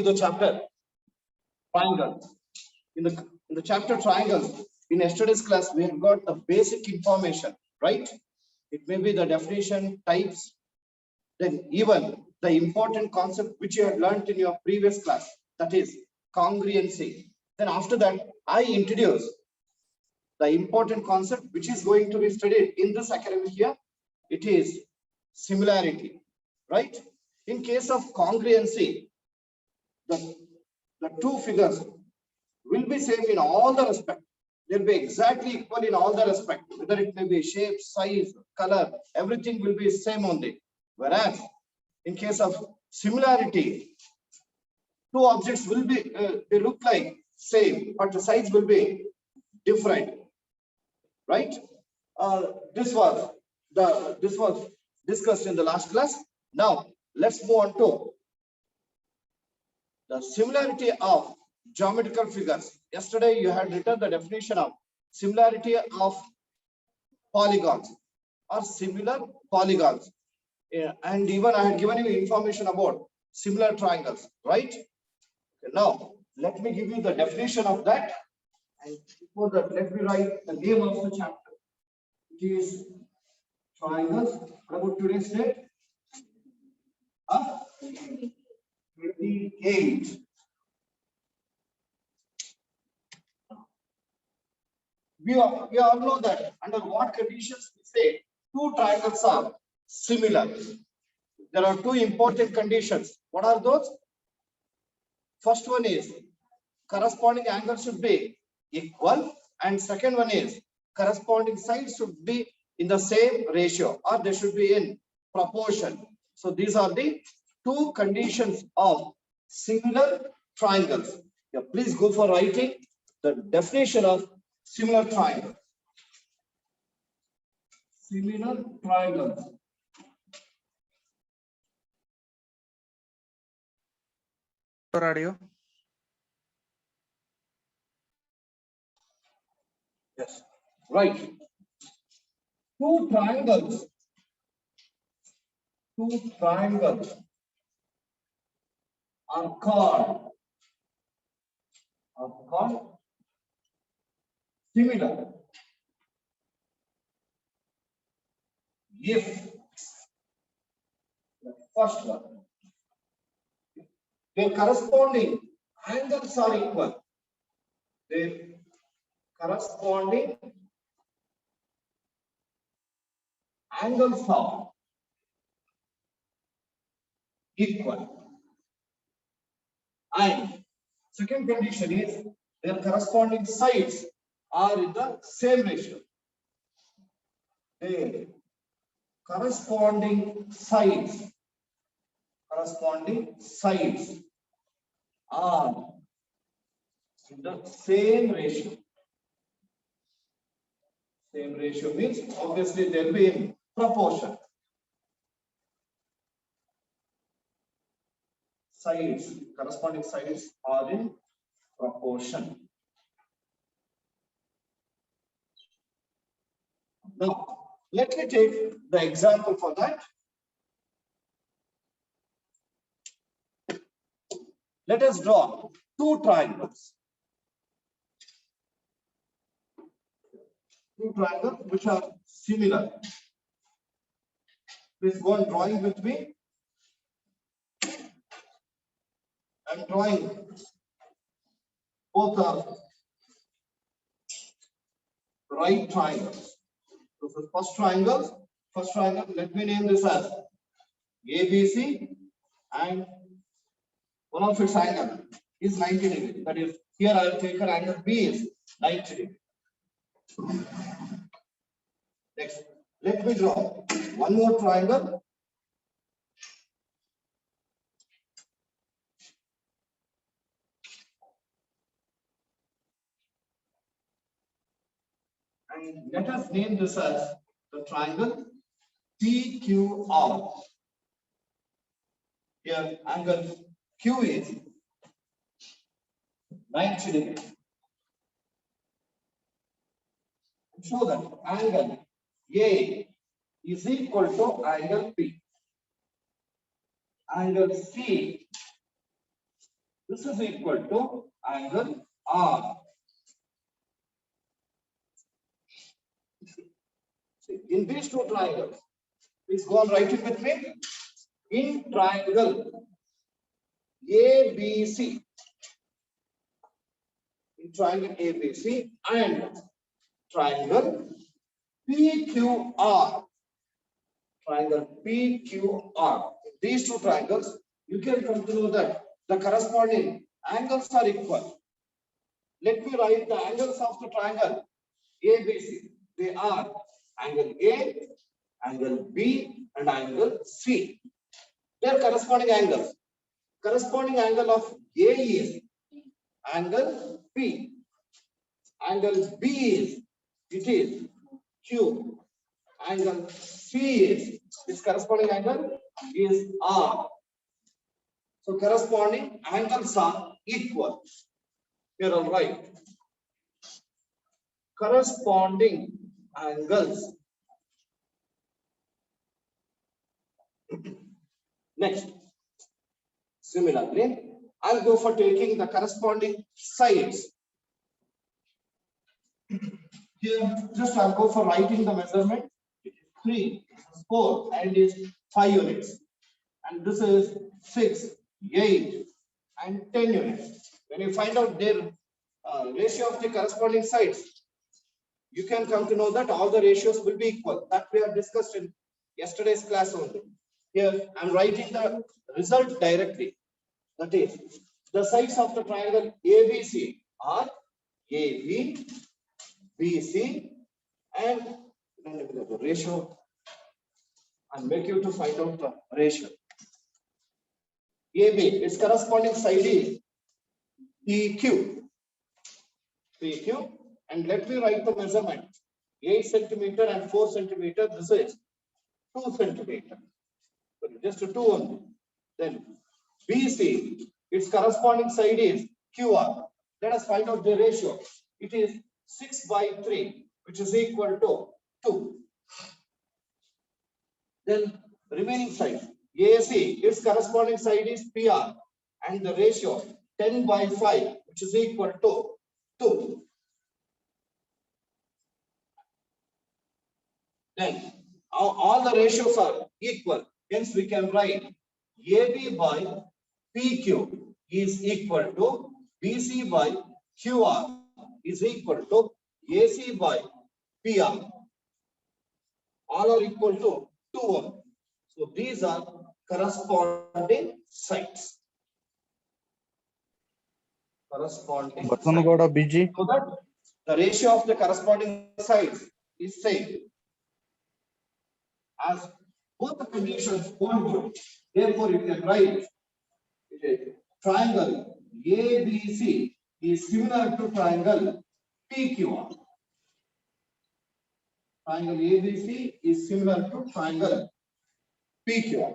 The chapter triangle. In the chapter triangle, in yesterday's class, we have got the basic information, right? It may be the definition, types, then even the important concept which you had learned in your previous class, that is congruency. Then after that, I introduce the important concept which is going to be studied in this academic year. It is similarity, right? In case of congruency, the two figures will be same in all the respect. They'll be exactly equal in all the respect, whether it may be shape, size, color, everything will be same only. Whereas in case of similarity, two objects will be they look like same, but the size will be different, right? This was discussed in the last class. Now let's move on to the similarity of geometrical figures. Yesterday you had written the definition of similarity of polygons or similar polygons, and even I had given you information about similar triangles, right? Okay, now let me give you the definition of that, and before that let me write the name of the chapter. It is triangles. What about today's date? 28. We all know that under what conditions we say two triangles are similar. There are two important conditions. What are those? First one is corresponding angle should be equal, and second one is corresponding sides should be in the same ratio, or they should be in proportion. So these are the two conditions of similar triangles. Yeah, please go for writing the definition of similar triangle. Similar triangles. Radio. Yes, right. Two triangles are called similar if the first one, their corresponding angles are equal. Their corresponding angles are equal. And second condition is their corresponding sides are in the same ratio. Their corresponding sides are in the same ratio. Same ratio means obviously they will be in proportion. Sides, corresponding sides are in proportion. Now, let me take the example for that. Let us draw two triangles. Two triangles which are similar. Please go on drawing with me. I'm drawing both are right triangles. So the first triangle, let me name this as ABC, and one of its angle is 90 degrees. That is, here I will take an angle B is 90 degrees. Next, let me draw one more triangle. And let us name this as the triangle PQR. Here, angle Q is 90 degrees. Show that angle A is equal to angle P. Angle C This is equal to angle R. See, in these two triangles, please go on writing with me. In triangle ABC, in triangle ABC and triangle PQR, triangle PQR. These two triangles, you can come to know that the corresponding angles are equal. Let me write the angles of the triangle ABC. They are angle A, angle B, and angle C. Their corresponding angles. Corresponding angle of A is angle P. Angle B is, it is Q. Angle C is, its corresponding angle is R. So corresponding angles are equal. Here all right. Corresponding angles. Next. Similarly, I'll go for taking the corresponding sides. Here, just I'll go for writing the measurement. 3, 4, and is 5 units. And this is 6, 8, and 10 units. When you find out their ratio of the corresponding sides, you can come to know that all the ratios will be equal. That we have discussed in yesterday's class only. Here, I'm writing the result directly. That is, the sides of the triangle ABC are AB, BC, and the ratio. I'll make you to find out the ratio. AB, its corresponding side is PQ. PQ, and let me write the measurement. 8 centimeter and 4 centimeter. This is 2 centimeter. Just 2 only. Then BC, its corresponding side is QR. Let us find out the ratio. It is 6/3, which is equal to 2. Then remaining side, AC, its corresponding side is PR, and the ratio 10/5, which is equal to 2. Then all the ratios are equal. Hence, we can write AB by PQ is equal to BC by QR is equal to AC by PR. All are equal to 2. So these are corresponding sides. Corresponding Basanagowda BG. so that the ratio of the corresponding sides is same. As both the conditions hold good, therefore you can write triangle ABC is similar to triangle PQR. Triangle ABC is similar to triangle PQR.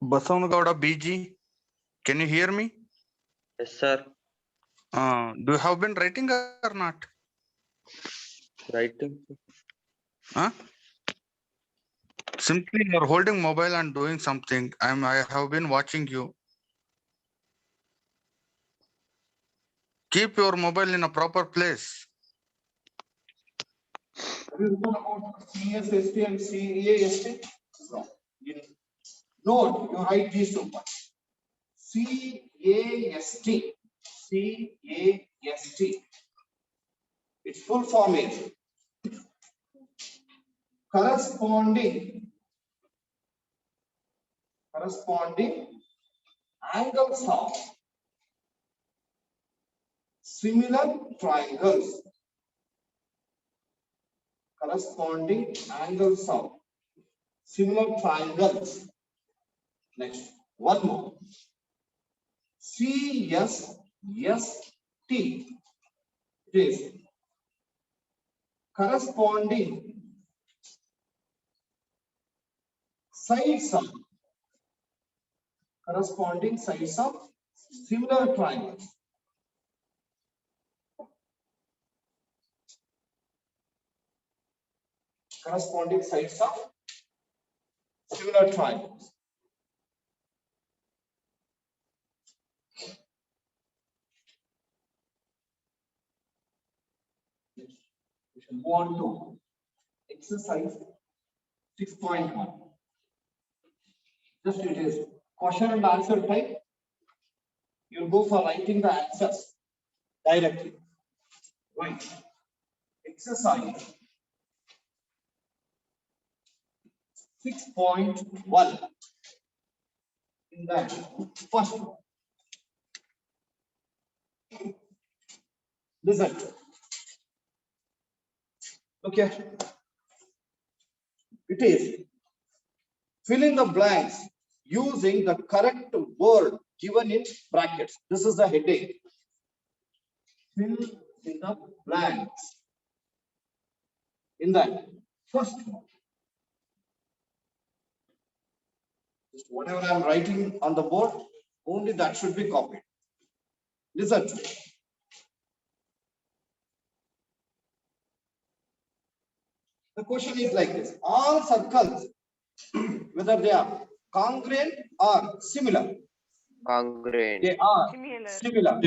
Basanagowda BG. Can you hear me? Yes, sir. Do you have been writing or not? Writing. Huh? Simply you're holding mobile and doing something. I have been watching you. Keep your mobile in a proper place. Have you known about CSST and CAST? No. Note, you write these two parts. CAST. CAST. Its full form is corresponding angles of similar triangles. Corresponding angles of similar triangles. Next, one more. CSST. It is corresponding sides of similar triangles. Corresponding sides of similar triangles. Move on to exercise 6.1. Just it is question and answer type. You'll go for writing the answers directly. Right. Exercise 6.1. In that first one. Listen. Okay. It is fill in the blanks using the correct word given in brackets. This is the heading. Fill in the blanks. In that first one. Just whatever I am writing on the board, only that should be copied. Listen to it. The question is like this. All circles, whether they are congruent or similar, Congruent. they are similar.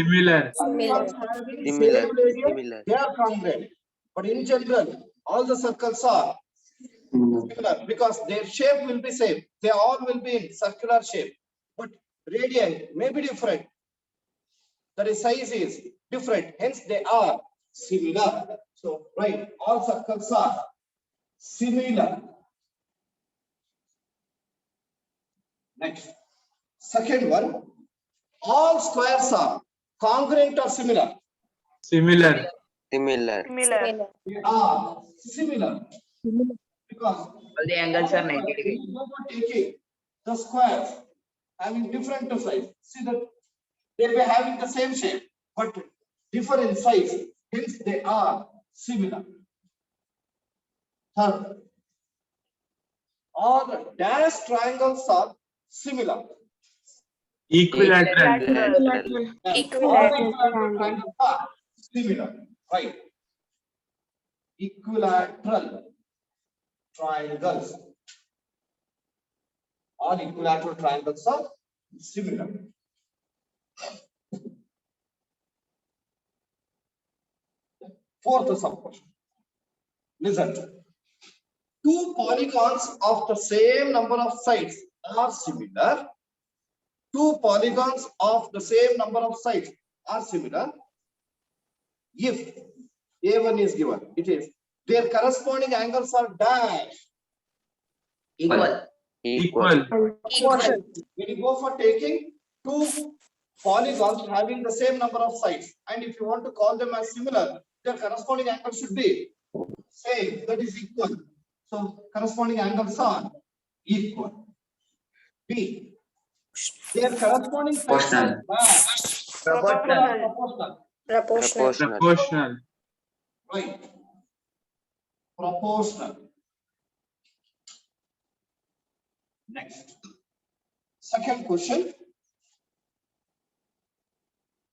Circles having Similar. same radius, Similar. they are congruent. But in general, all the circles are similar because their shape will be same. They all will be in circular shape. But radii may be different. That is, size is different. Hence, they are similar. So, right, all circles are similar. Next, second one, all squares are congruent or similar. Similar. Similar. They are similar because All the angles are 90 degrees. we go for taking the squares having different size. See that they may having the same shape but different size. Hence, they are similar. Third, all dash triangles are similar. Equilateral. Equilateral. All Equilateral equilateral triangles are similar. Right. Equilateral triangles. All equilateral triangles are similar. Fourth sub-question. Listen. Two polygons of the same number of sides are similar. Two polygons of the same number of sides are similar. If A1 is given, it is their corresponding angles are dash. Equal. Equal. When you go for taking two polygons having the same number of sides, and if you want to call them as similar, their corresponding angle should be same, that is equal. So corresponding angles are equal. B. Their corresponding sides are dash. Proportional. Proportional. Proportional. Right. Proportional. Next. Second question.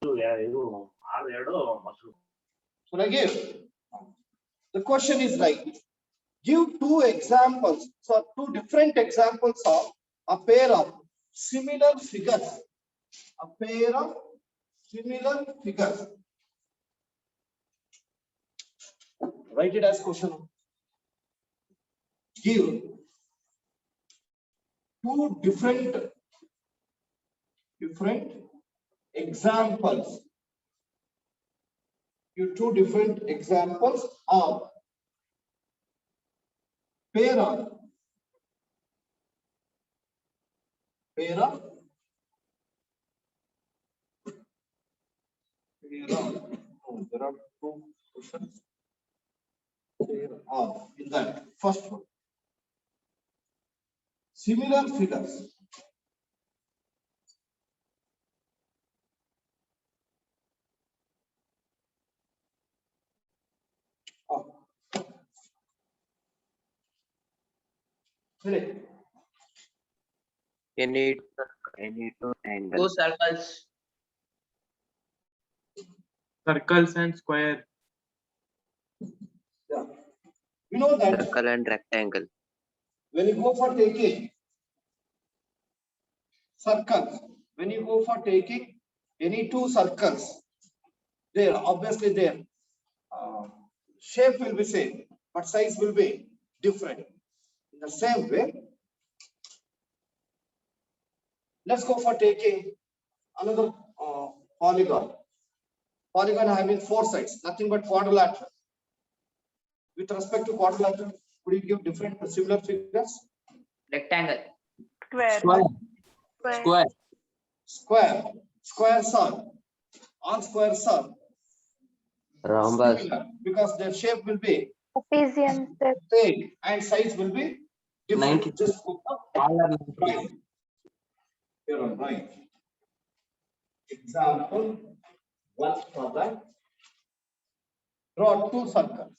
Should I give? The question is like this. Give two examples, so two different examples of a pair of similar figures. A pair of similar figures. Write it as question. Give two different examples. Give two different examples of pair of there are two questions. There are in that first one. Similar figures. Correct. Any two angles. Two circles. Circles and square. Yeah. You know that Circle and rectangle. when you go for taking circles, when you go for taking any two circles, there obviously there shape will be same, but size will be different. In the same way, let's go for taking another polygon. Polygon having 4 sides, nothing but quadrilateral. With respect to quadrilateral, could you give different similar figures? Rectangle. Square. Square. Square. Squares are, all squares are Rhombus. similar because their shape will be Trapezium. same and size will be different. 90. Just put the All are 90. right. Here on right. Example 1 for that. Draw 2 circles.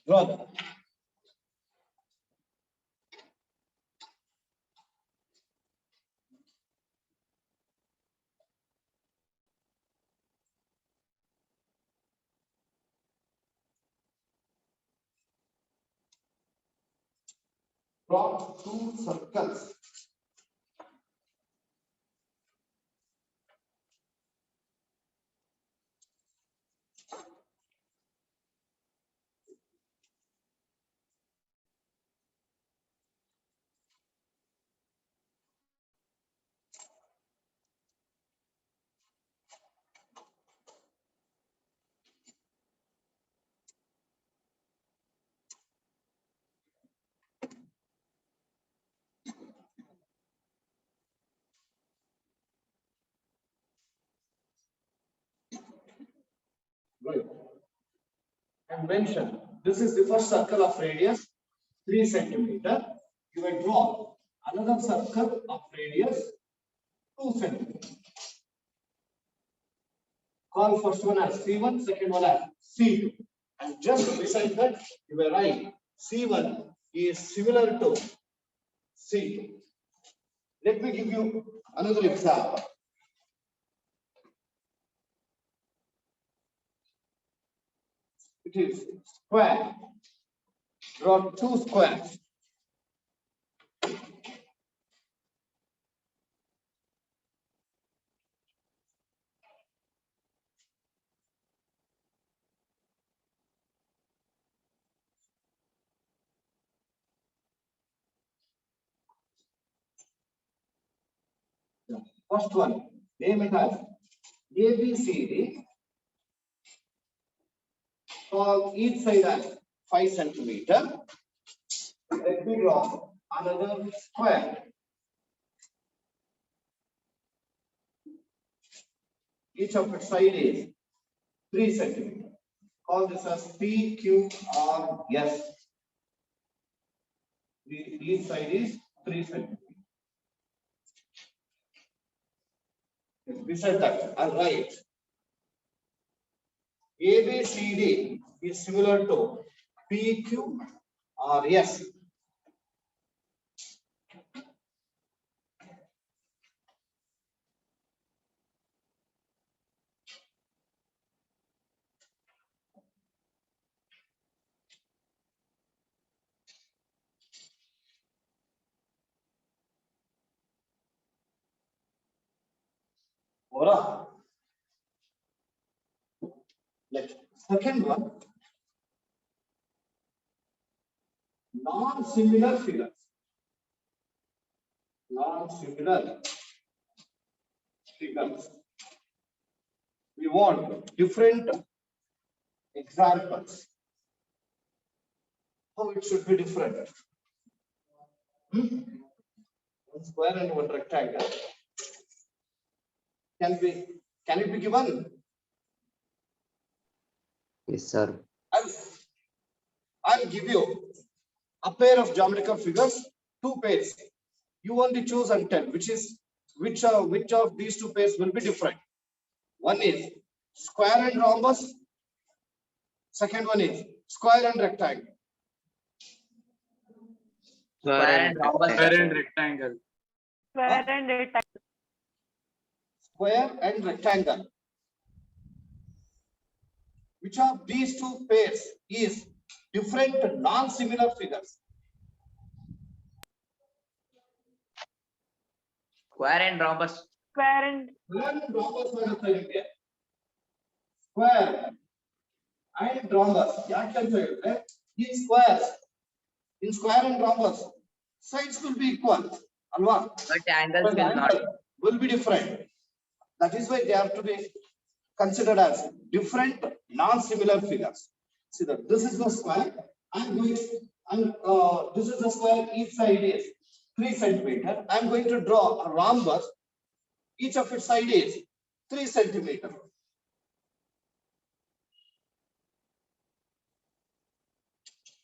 Draw them. Draw 2 circles. Right. And mention this is the first circle of radius 3 centimeter. You will draw another circle of radius 2 centimeter. Call first one as C1, second one as C2. And just beside that, you will write C1 is similar to C2. Let me give you another example. It is square. Draw 2 squares. First one, name it as ABCD. Call each side as 5 centimeter. Let me draw another square. Each of its side is 3 centimeter. Call this as PQRS. Each side is 3 centimeter. Beside that, I'll write ABCD is similar to PQRS. Ora. Next, second one, non-similar figures. Non-similar figures. We want different examples. How it should be different? One square and one rectangle. Can it be given? Yes, sir. I'll give you a pair of geometrical figures, 2 pairs. You only choose and tell which of these 2 pairs will be different. One is square and rhombus. Second one is square and rectangle. Square and rhombus. Square and rectangle. Square and rectangle. Square and rectangle. Which of these 2 pairs is different non-similar figures? Square and rhombus. Square and One rhombus ಬರುತ್ತೆ ನಿಮಗೆ. Square and rhombus. ಯಾಕೆ ಅಂತ ಹೇಳಿದ್ರೆ in square and rhombus sides will be equal. Alwa? But angles But will not. angle will be different. That is why they have to be considered as different non-similar figures. See that this is the square. This is the square. Each side is 3 centimeter. I am going to draw a rhombus. Each of its side is 3 centimeter.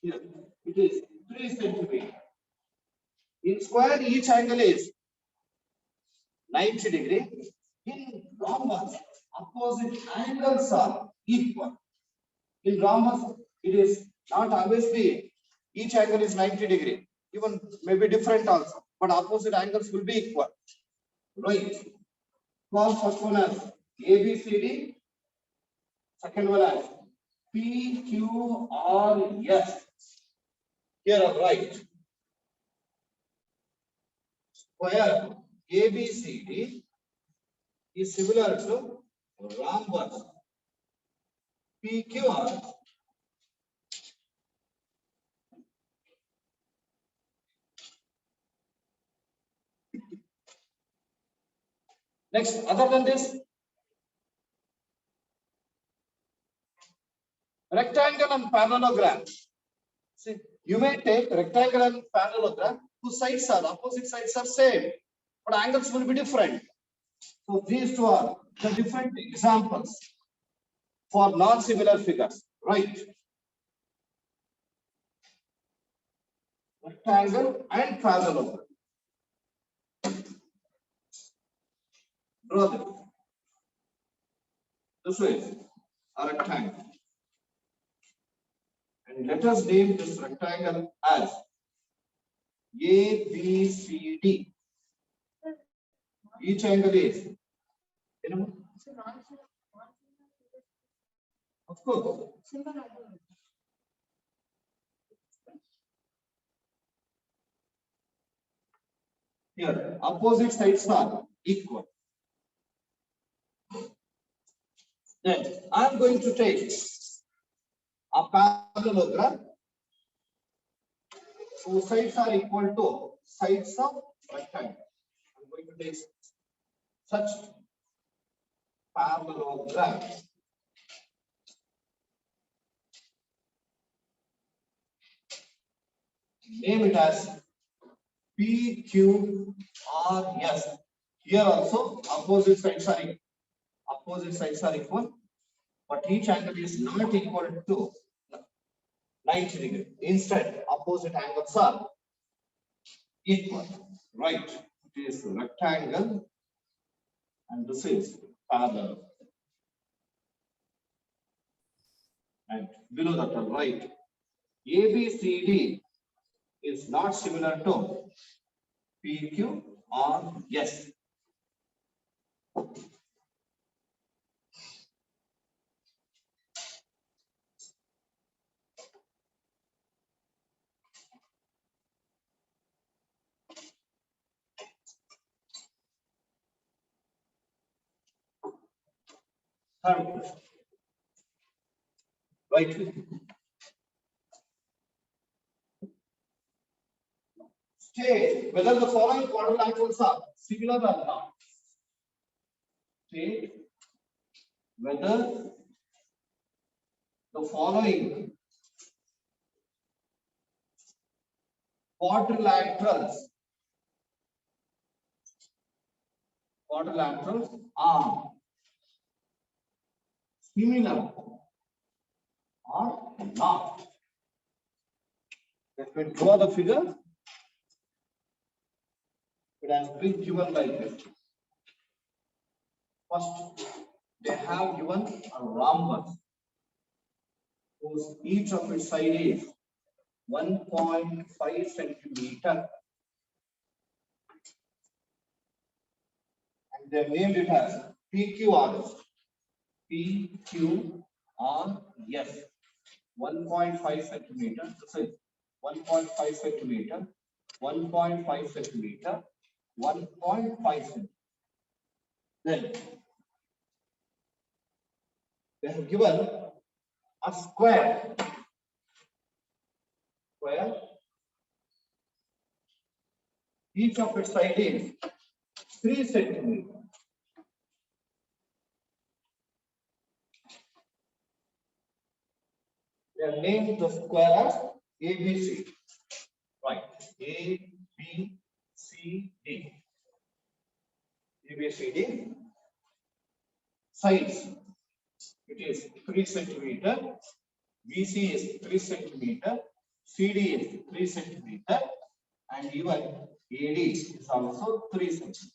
Here it is 3 centimeter. In square, each angle is 90 degree. In rhombus, opposite angles are equal. In rhombus, it is not always be each angle is 90 degree. Even maybe different also, but opposite angles will be equal. Right. Call first one as ABCD. Second one as PQRS. Here are right. Square ABCD is similar to rhombus PQR. Next, other than this, rectangle and parallelogram. See, you may take rectangle and parallelogram, whose sides are opposite sides are same, but angles will be different. So these two are the different examples for non-similar figures, right? Rectangle and parallelogram. Draw them. This is a rectangle. And let us name this rectangle as ABCD. Each angle is, of course. Here, opposite sides are equal. Then I am going to take a parallelogram whose sides are equal to sides of rectangle. I am going to take such parallelogram. Name it as PQRS. Here also opposite sides are equal, but each angle is not equal to 90 degree. Instead, opposite angles are equal. Right. It is rectangle and this is parallel. And below that, right. ABCD is not similar to PQRS. Third question. Right. State whether the following quadrilaterals are similar or not. State whether the following quadrilaterals are similar or not. Let me draw the figure. It has been given like this. First, they have given a rhombus whose each of its side is 1.5 centimeter. And they named it as PQRS. PQRS. 1.5 centimeter. This is 1.5 centimeter. 1.5 centimeter. 1.5 centimeter. Then they have given a square. Square. Each of its side is 3 centimeters. They have named the square as ABC. Right. A, B, C, D. A, B, C, D. Sides. It is 3 centimeter. BC is 3 centimeter. CD is 3 centimeter. And even AD is also 3 centimeter.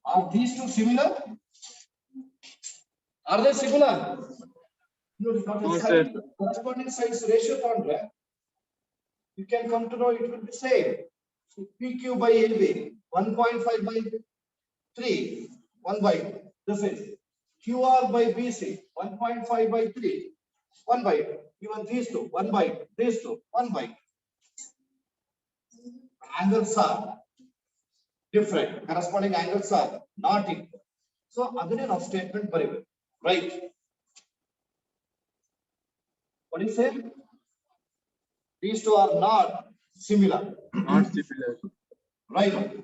Are these two similar? Are they similar? No, it's not. No, A sir. side, corresponding sides ratio contra. You can come to know it will be same. So PQ by AB, 1.5 by 3, 1 by. This is QR by BC, 1.5 by 3, 1 by. Even these two, 1 by. These two, 1 by. Angles are different. Corresponding angles are not equal. So, again, of statement very well. Right. What do you say? These two are not similar. Not similar. Right.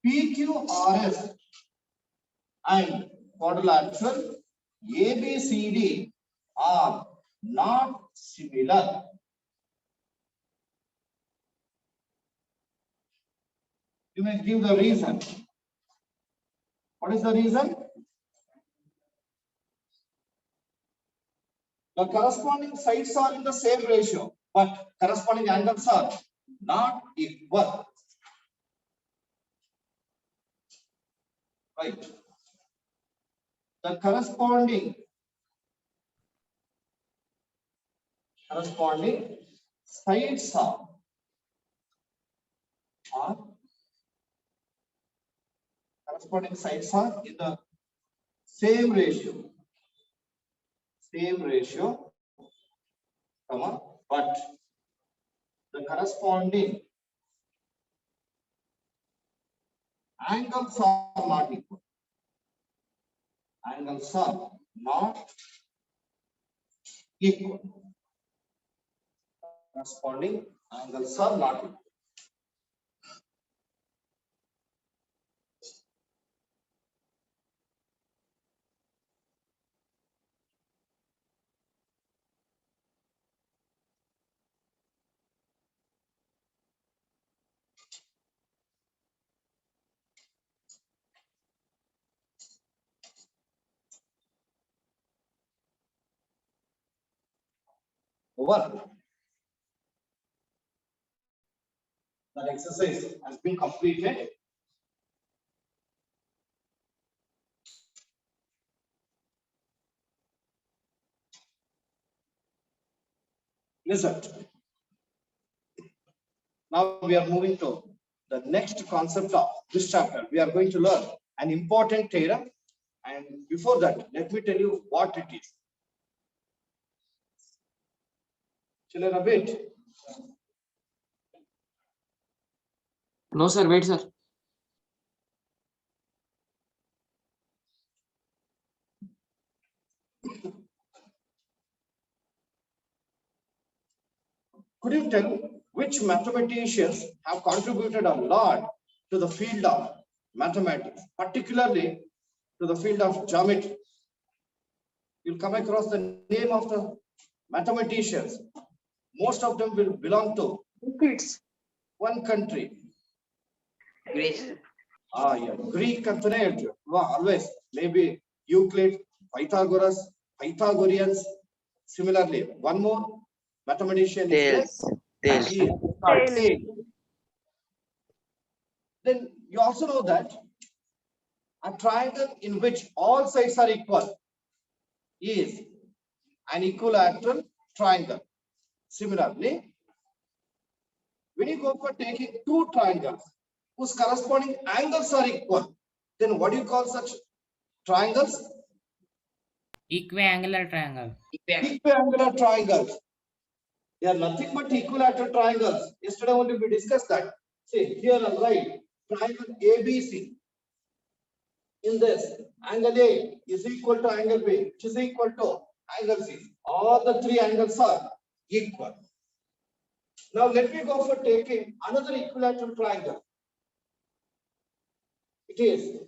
PQRS and quadrilateral ABCD are not similar. You may give the reason. What is the reason? The corresponding sides are in the same ratio, but corresponding angles are not equal. Right. The corresponding sides are in the same ratio, comma, but the corresponding angles are not equal. Angles are not equal. Corresponding angles are not equal. Over. That exercise has been completed. Listen. Now we are moving to the next concept of this chapter. We are going to learn an important theorem. And before that, let me tell you what it is. Children, a bit. No, sir. Wait, sir. Could you tell which mathematicians have contributed a lot to the field of mathematics, particularly to the field of geometry? You'll come across the name of the mathematicians. Most of them will belong to one country. Greece. Yeah, Greek and always maybe Euclid, Pythagoreans. Similarly, one more mathematician is Thales. Thales. Then you also know that a triangle in which all sides are equal is an equilateral triangle. Similarly, when you go for taking two triangles whose corresponding angles are equal, then what do you call such triangles? Equiangular triangle. Equiangular triangles. They are nothing but equilateral triangles. Yesterday only we discussed that. See here on right, triangle ABC. In this, angle A is equal to angle B, which is equal to angle C. All the three angles are equal. Now let me go for taking another equilateral triangle. It is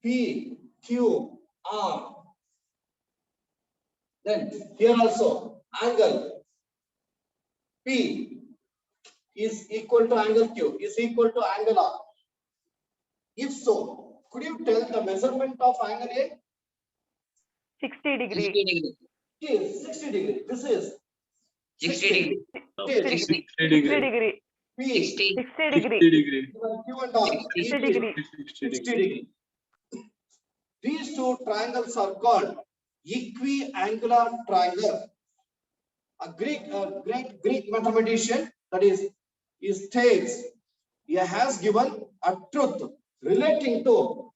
PQR. Then here also angle P is equal to angle Q is equal to angle R. If so, could you tell the measurement of angle A? 60 degree. 60 degree. It is 60 degree. This is 60 degree. 60 60 degree. degree. P 60. 60 60 degree. degree. Q and R. 60 degree. 60 60 degree. degree. These two triangles are called equiangular triangle. A great Greek mathematician, that is Thales, he has given a truth relating to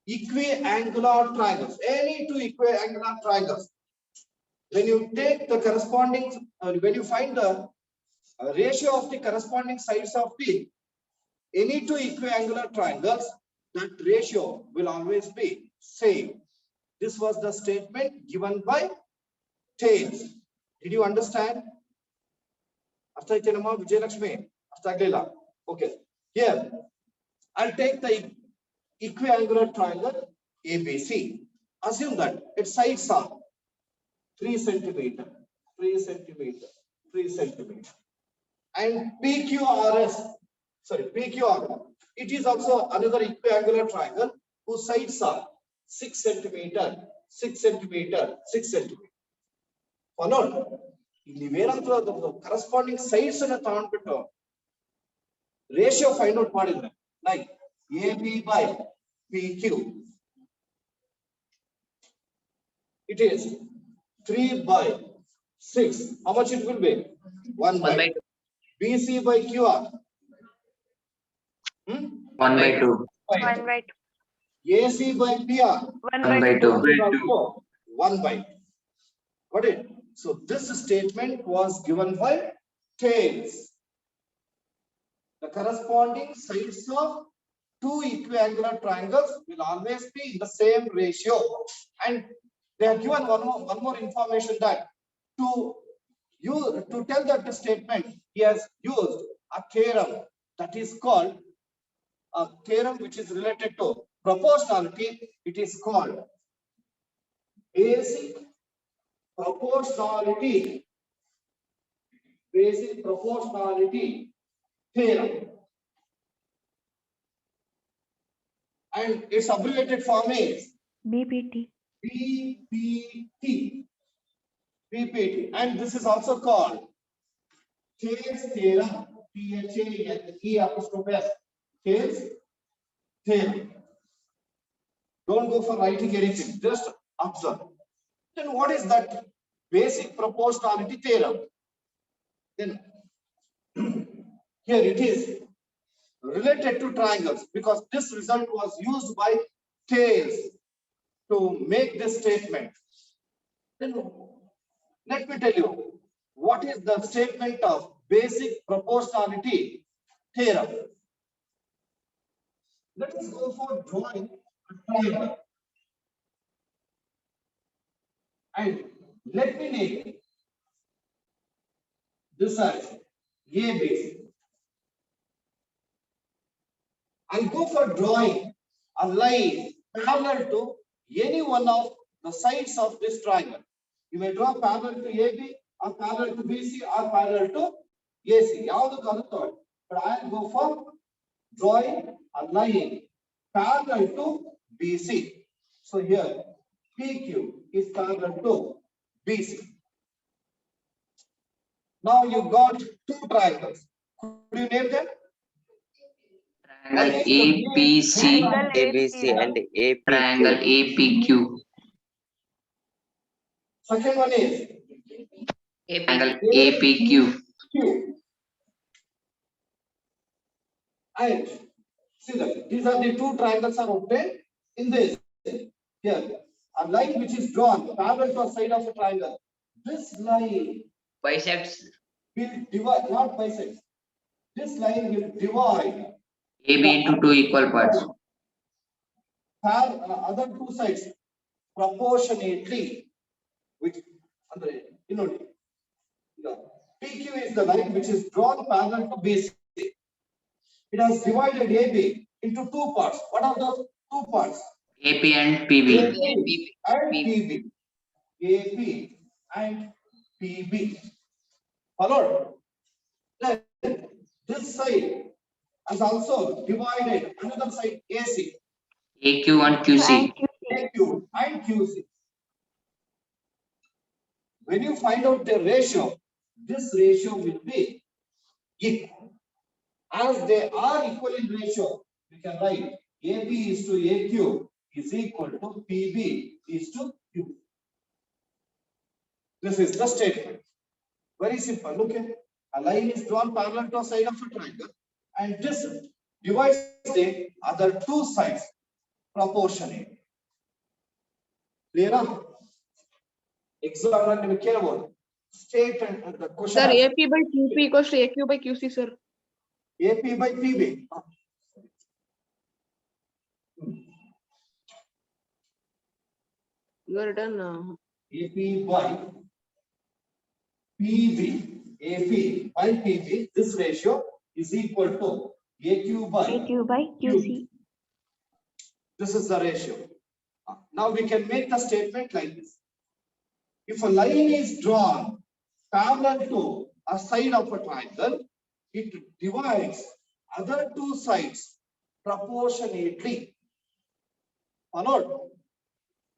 equiangular triangles. Any two equiangular triangles, when you take the corresponding, when you find the ratio of the corresponding sides of the any two equiangular triangles, that ratio will always be same. This was the statement given by Thales. Did you understand? Okay. Here, I'll take the equiangular triangle ABC. Assume that its sides are 3 centimeter, 3 centimeter, 3 centimeter. And PQR, it is also another equiangular triangle whose sides are 6 centimeter, 6 centimeter, 6 centimeter. Followed. The corresponding sides in a ratio find out like AB by PQ. It is 3 by 6. How much it will be? 1 by 2. BC by QR. 1 by 2. 1 by 2. AC by PR. 1 1 by by 2. 2. 1 by 2. Got it? So this statement was given by Thales. The corresponding sides of two equiangular triangles will always be in the same ratio. And they have given one more information that to tell that statement, he has used a theorem that is called a theorem which is related to proportionality. It is called basic proportionality theorem. And its abbreviated form is BPT. BPT. And this is also called Thales theorem. Thales theorem. Don't go for writing anything, just observe. Then what is that basic proportionality theorem? Then here it is related to triangles, because this result was used by Thales to make this statement. Then let me tell you what is the statement of basic proportionality theorem. Let us go for drawing a triangle. And let me name this as ABC. And go for drawing a line parallel to any one of the sides of this triangle. You may draw parallel to AB, or parallel to BC, or parallel to AC. But I'll go for drawing a line parallel to BC. So here PQ is parallel to BC. Now you got two triangles. Could you name them? Triangle APC. ABC and APQ. Triangle APQ. Second one is Triangle APQ. Q. And see that these are the two triangles are obtained in this. Here, a line which is drawn parallel to a side of a triangle. This line biceps will divide, not bisect. This line will divide AB into two equal parts. other two sides proportionately with PQ is the line which is drawn parallel to BC. It has divided AB into two parts. What are those two parts? AP and PB. AP and PB. AP and PB. Followed. Then this side has also divided another side AC. AQ and QC. AQ and QC. When you find out the ratio, this ratio will be equal. As they are equal in ratio, we can write AB is to AQ is equal to PB is to Q. This is the statement. Very simple. Look at a line is drawn parallel to a side of a triangle, and this divides the other two sides proportionate. Clear? Example and care about state and the question. Sir, AP by QP equals to AQ by QC, sir. AP by PB. You are done. AP by PB. AP by PB. This ratio is equal to AQ by AQ by QC. This is the ratio. Now we can make the statement like this. If a line is drawn parallel to a side of a triangle, it divides other two sides proportionately. Followed.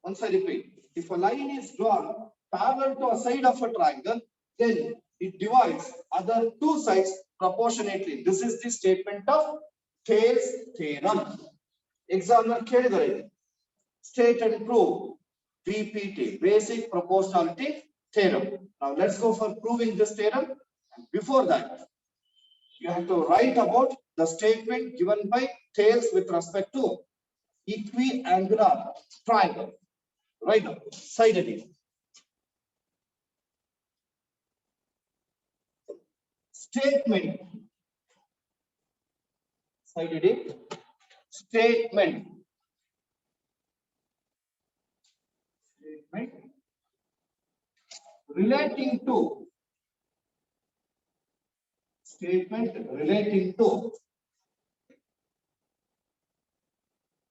Once I repeat, if a line is drawn parallel to a side of a triangle, then it divides other two sides proportionately. This is the statement of Thales theorem. Examiner ಕೇಳಿದರೆ state and prove BPT, basic proportionality theorem. Now let's go for proving this theorem. Before that, you have to write about the statement given by Thales with respect to equiangular triangle. Right now, side heading. Statement. Side heading. Statement. Statement relating to. Statement relating to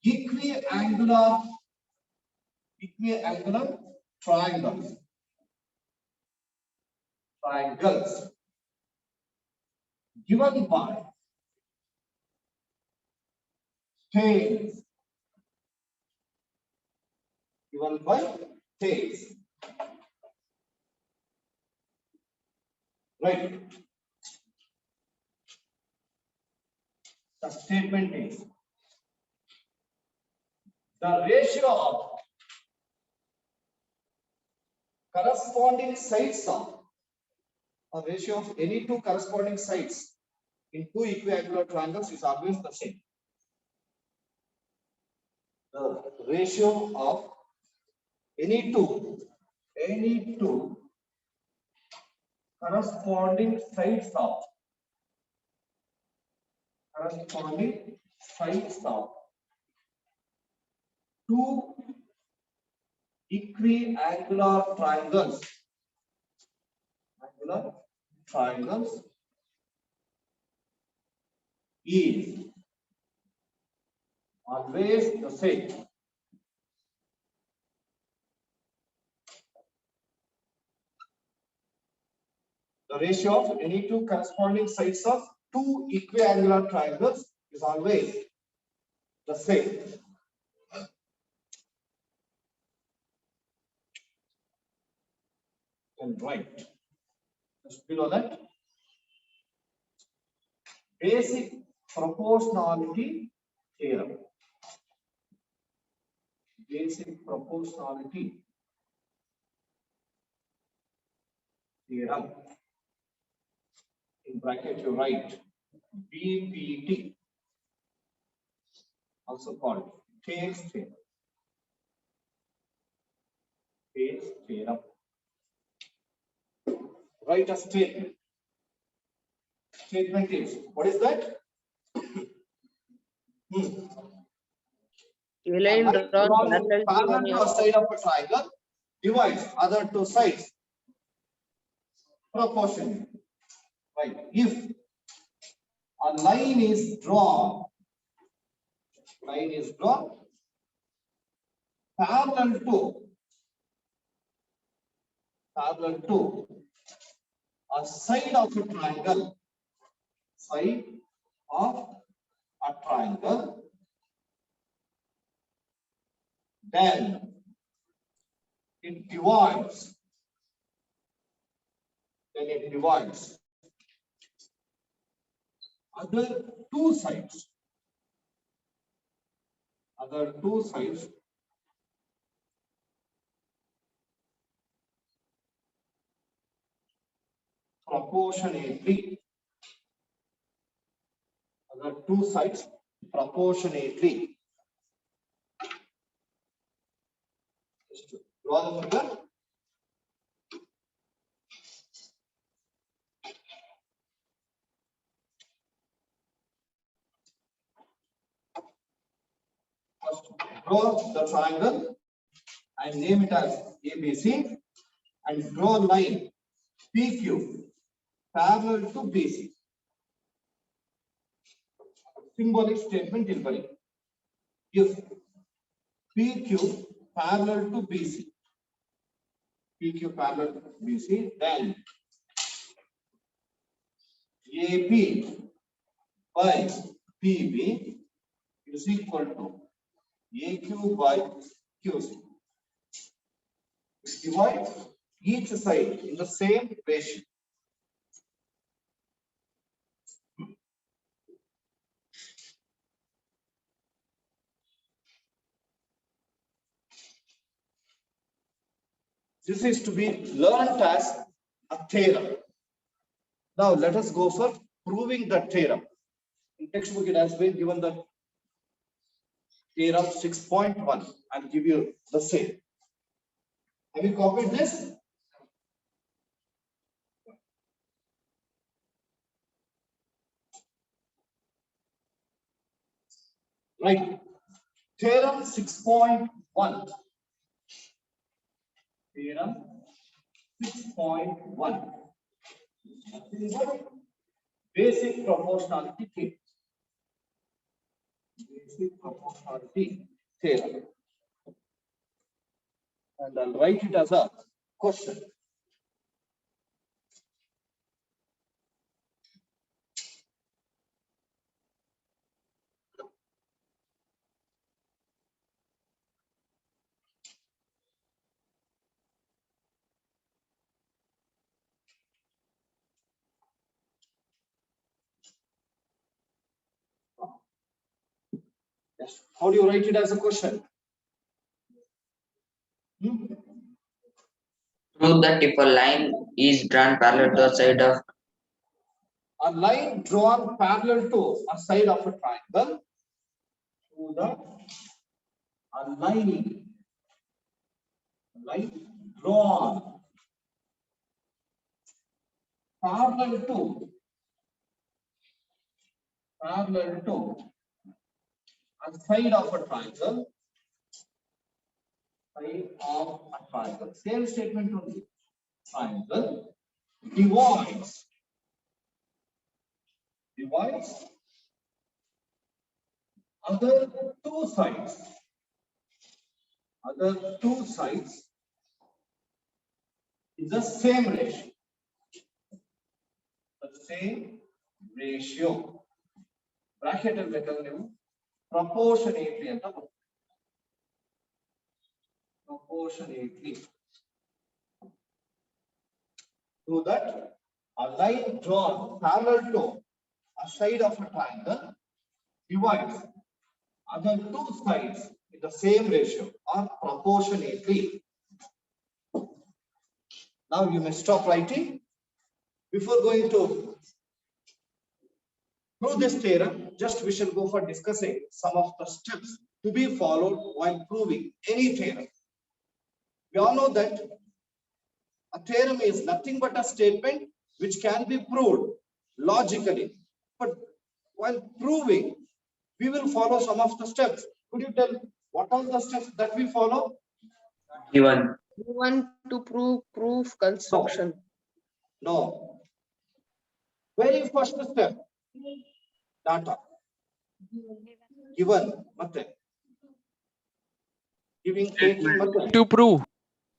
equiangular triangles. Triangles given by Thales. Given by Thales. Right. The statement is the ratio of corresponding sides of a ratio of any two corresponding sides in two equiangular triangles is always the same. The ratio of any two corresponding sides of two equiangular triangles. Is always the same. The ratio of any two corresponding sides of two equiangular triangles is always the same. And right. Just below that, basic proportionality theorem. Basic proportionality theorem. In bracket you write BPT, also called Thales theorem. Thales theorem. write a statement. Statement is, what is that? A line A line drawn drawn parallel to parallel one to a side of a triangle divides other two sides proportionally. Right. If a line is drawn parallel to a side of a triangle, then it divides other two sides proportionately. Just draw the figure. First, draw the triangle and name it as ABC, and draw a line PQ parallel to BC. Symbolic statement in Bari. If PQ parallel to BC, then AP by PB is equal to AQ by QC. Divide each side in the same ratio. This is to be learned as a theorem. Now let us go for proving the theorem. In textbook it has been given the theorem 6.1. I'll give you the same. Have you copied this? Right. Theorem 6.1. Theorem 6.1. Basic proportionality theorem. And I'll write it as a question. Yes. How do you write it as a question? Prove that if a line is drawn parallel to a side of A line drawn parallel to a side of a triangle. To the a line drawn parallel to a side of a triangle. Same statement only. Triangle divides other two sides in the same ratio. Bracket and proportionately and proportionately. So that a line drawn parallel to a side of a triangle divides other two sides in the same ratio or proportionately. Now you may stop writing. Before going to prove this theorem, just we shall go for discussing some of the steps to be followed while proving any theorem. We all know that A theorem is nothing but a statement which can be proved logically. But while proving, we will follow some of the steps. Could you tell what are the steps that we follow? Given. One to prove proof construction. No. Very first step, data. Given, matte. Giving, taking, matte. To prove.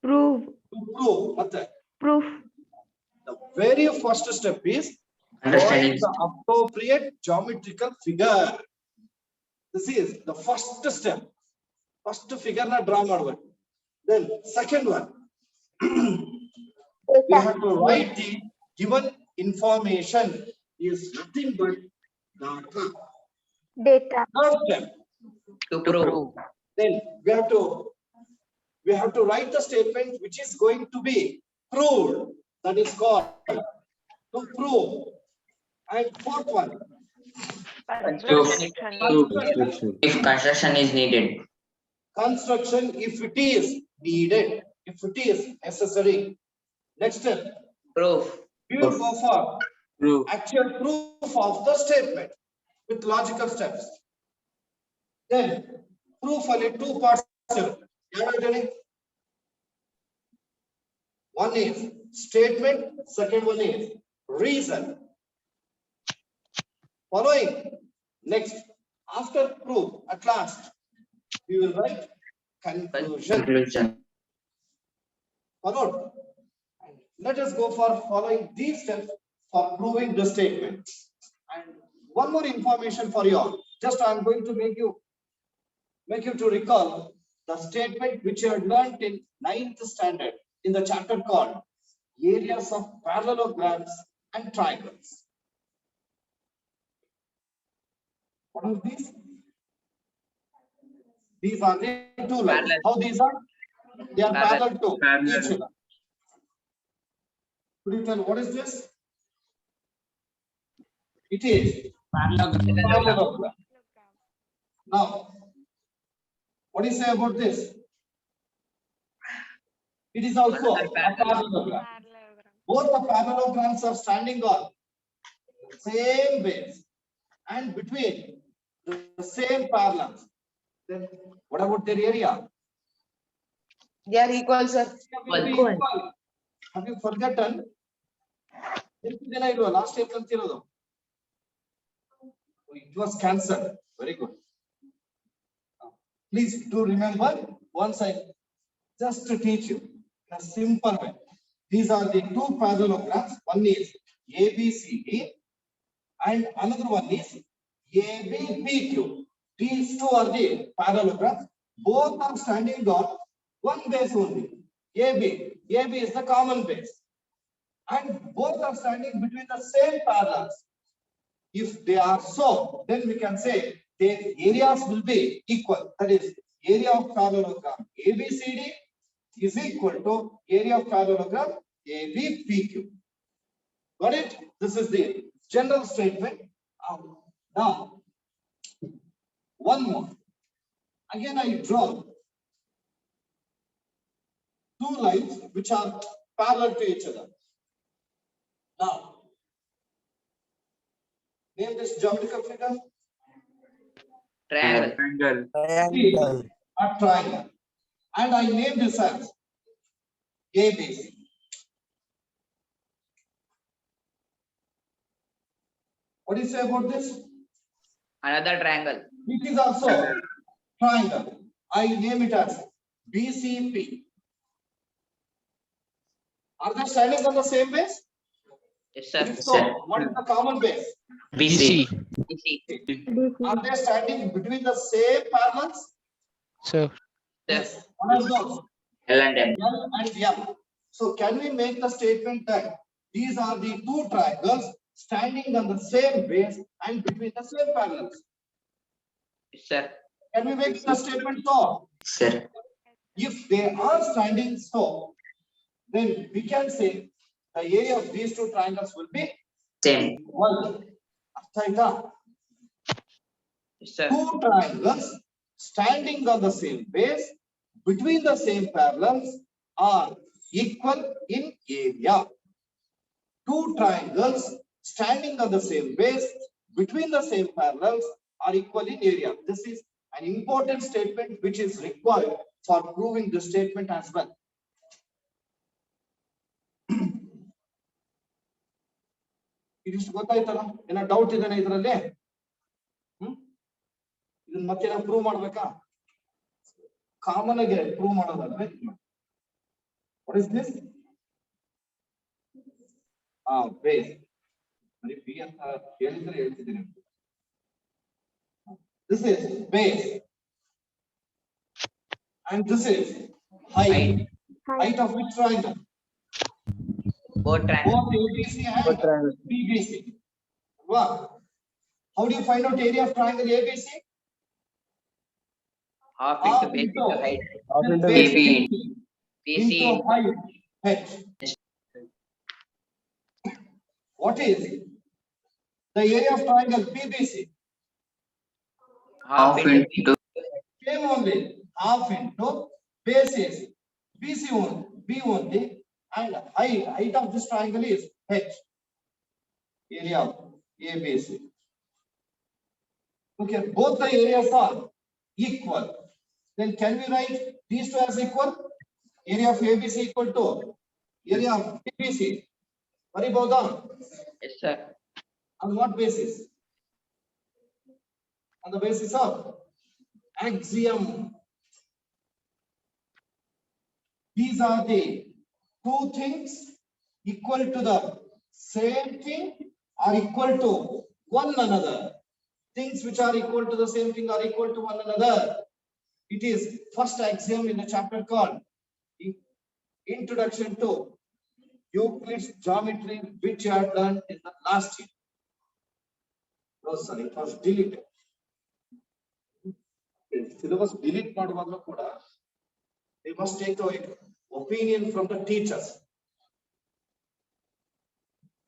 Prove. To prove, matte. Proof. The very first step is drawing Understanding. the appropriate geometrical figure. This is the first step. First figure na draw ಮಾಡಬೇಕು. Then second one, we have to write the given information is nothing but data. Data. Third step, To prove. then we have to write the statement which is going to be proved. That is called to prove. And fourth one, Construction. If construction is needed. construction if it is needed, if it is necessary. Next step, Proof. we will go for Proof. actual proof of the statement with logical steps. Then proof only two parts. One is statement, second one is reason. Following, next, after proof, at last, we will write conclusion. Conclusion. Followed. Let us go for following these steps for proving the statement. And one more information for you all. Just I am going to make you to recall the statement which you had learnt in 9th standard in the chapter called areas of parallelograms and triangles. What are these? These are the two lines. Parallel. How these are? They are parallel to Parallel. each other. Could you tell what is this? It is parallelogram. Now, what do you say about this? It is also a parallelogram. Both the parallelograms are standing on the same base and between the same parallels. Then what about their area? They are equal, sir. Will be equal. Have you forgotten? Last time it was cancelled. Very good. Please do remember once I just to teach you in a simple way. These are the two parallelograms. One is ABCD and another one is ABPQ. These two are the parallelograms. Both are standing on one base only. AB is the common base. And both are standing between the same parallels. If they are so, then we can say their areas will be equal. That is, area of parallelogram ABCD is equal to area of parallelogram ABPQ. Got it? This is the general statement. Now, one more. Again, I draw two lines which are parallel to each other. Now, name this geometrical figure. Triangle. Triangle. A triangle. And I name this as ABC. What do you say about this? Another triangle. It is also triangle. I name it as BCP. Are they standing on the same base? Yes, sir. If so, what is the common base? BC. Are they standing between the same parallels? Sir. Yes. What are those? L and M. L and M. So can we make the statement that these are the two triangles standing on the same base and between the same parallels? Yes, sir. Can we make the statement so? Sir. If they are standing so, then we can say the area of these two triangles will be Same. 1. Yes, sir. Two triangles standing on the same base between the same parallels are equal in area. Two triangles standing on the same base between the same parallels are equal in area. This is an important statement which is required for proving this statement as well. ಇದಿಷ್ಟು ಗೊತ್ತಾಯ್ತಲ್ಲ? ಏನೋ doubt ಇದೆನಾ ಇದರಲ್ಲಿ? ಇದನ್ನ ಮತ್ತೆ ನಾವು prove ಮಾಡ್ಬೇಕಾ? Common ಆಗಿ ಪ್ರೂವ್ ಮಾಡೋದಾದ್ರೆ ವಾಟ್ ಇಸ್ ದಿಸ್? ಬೇಸ್. ಬರೀ ಬಿ ಅಂತ ಹೇಳಿದ್ರೆ ಹೇಳ್ತಿದ್ದೀನಿ. This is base and this is height. Height of which triangle? Both triangle. Both ABC and BBC. Wow. How do you find out area of triangle ABC? Half into base into height. Then AB base BC into height. H. What is the area of triangle BBC? half into Same only, half into base AC. BC only, B only, and height of this triangle is H. Area of ABC. Okay, both the areas are equal. Then can we write these two as equal? Area of ABC equal to area of BBC. What about that? yes sir. On what basis? On the basis of axiom. These are the two things equal to the same thing are equal to one another. Things which are equal to the same thing are equal to one another. It is first axiom in the chapter called Introduction to Euclid's Geometry, which I had learned in the last year. No, sir, it was deleted. Syllabus delete ಮಾಡುವಾಗಲೂ ಕೂಡ they must take the opinion from the teachers.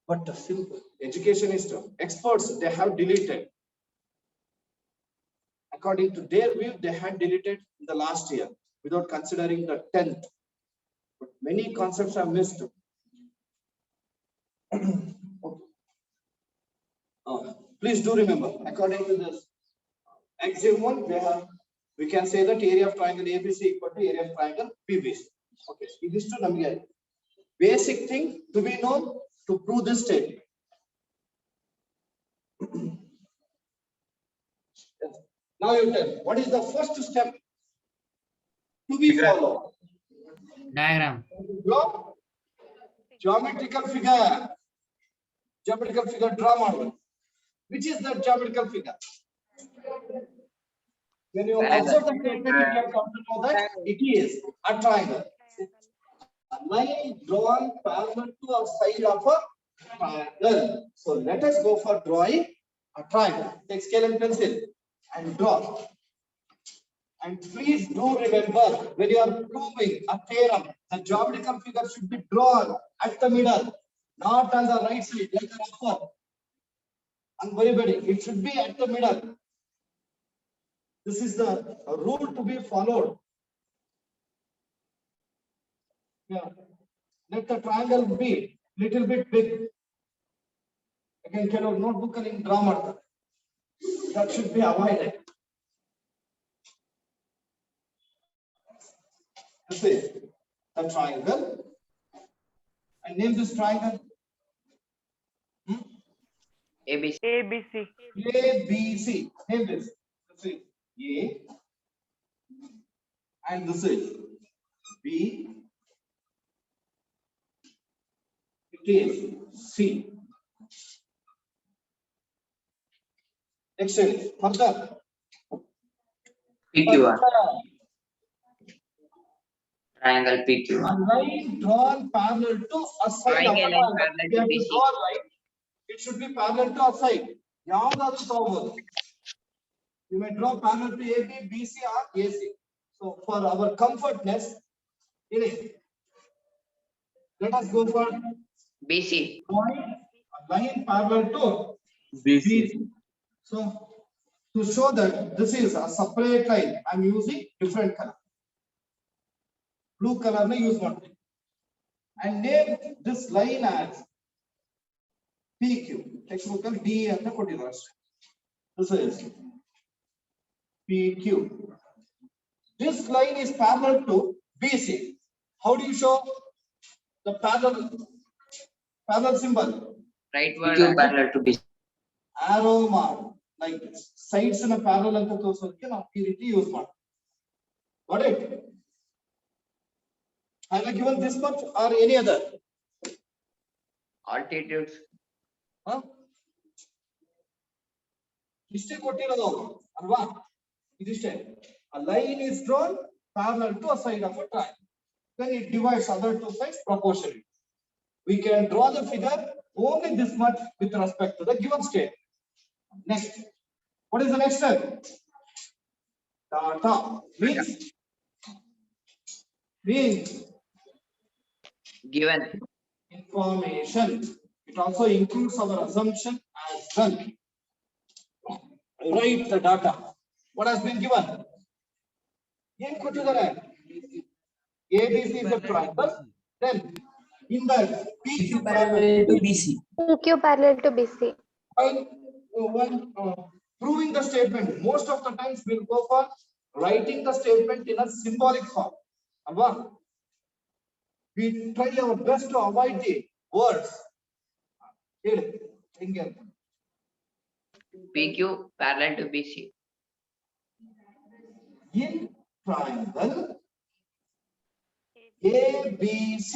But the simple educationist experts, they have deleted. According to their view, they had deleted in the last year without considering the 10th. But many concepts are missed. Please do remember, according to this axiom one, we can say that area of triangle ABC equal to area of triangle PBC. Okay, it is to namge basic thing to be known to prove this statement. Now you tell, what is the first step to be followed? Diagram. Draw geometrical figure. Geometrical figure draw model. Which is the geometrical figure? When you observe the statement, you can come to know that it is a triangle. A line drawn parallel to a side of a triangle. So let us go for drawing a triangle. Take scale and pencil and draw. And please do remember, when you are proving a theorem, the geometrical figure should be drawn at the middle, not on the right side like an upper. And everybody, it should be at the middle. This is the rule to be followed. Yeah. Let the triangle be little bit big. Again, ಕೆಲವು notebook ಅಲ್ಲಿ draw ಮಾಡ್ತಾರೆ. That should be avoided. This is a triangle. And name this triangle. ABC. ABC. ABC. Name this. This is A. And this is B. It is C. Next is further. PQR. Triangle PQR. A line drawn parallel to a side Drawing of a a line triangle. parallel We to have to BC. draw a line. It should be parallel to a side. ಯಾವ್ದಾದ್ರು ತಗೋಬಹುದು. You may draw parallel to AB, BC or AC. So for our comfortness, let us go for BC. drawing a line parallel to BC. BC. So to show that this is a separate line, I am using different color. Blue color na use ಮಾಡ್ತೀನಿ. and name this line as PQ. Textbook ಅಲ್ಲಿ D ಅಂತ ಕೊಟ್ಟಿದ್ದಾರೆ ಅಷ್ಟೇ. This is PQ. This line is parallel to BC. How do you show the parallel symbol? Right word parallel to BC. Arrow mark like this. Sides in a parallel ಅಂತ ತೋರಿಸೋದಕ್ಕೆ ನಾವು ಈ ರೀತಿ use ಮಾಡ್ತೀವಿ. Got it? I have given this much or any other. Altitudes. Huh? ಇಷ್ಟೇ ಕೊಟ್ಟಿರೋದು ಅಲ್ವಾ? ಇದಿಷ್ಟೇ. A line is drawn parallel to a side of a triangle. Then it divides other two sides proportionally. We can draw the figure only this much with respect to the given state. Next, what is the next step? Data means Given. information. It also includes our assumption as well. Write the data. What has been given? ಏನ್ ಕೊಟ್ಟಿದ್ದಾರೆ? ABC is a triangle. Then in the PQ parallel to BC. PQ parallel to BC. when proving the statement, most of the times we'll go for writing the statement in a symbolic form. Alva? We try our best to avoid the words. PQ parallel to BC. In triangle ABC.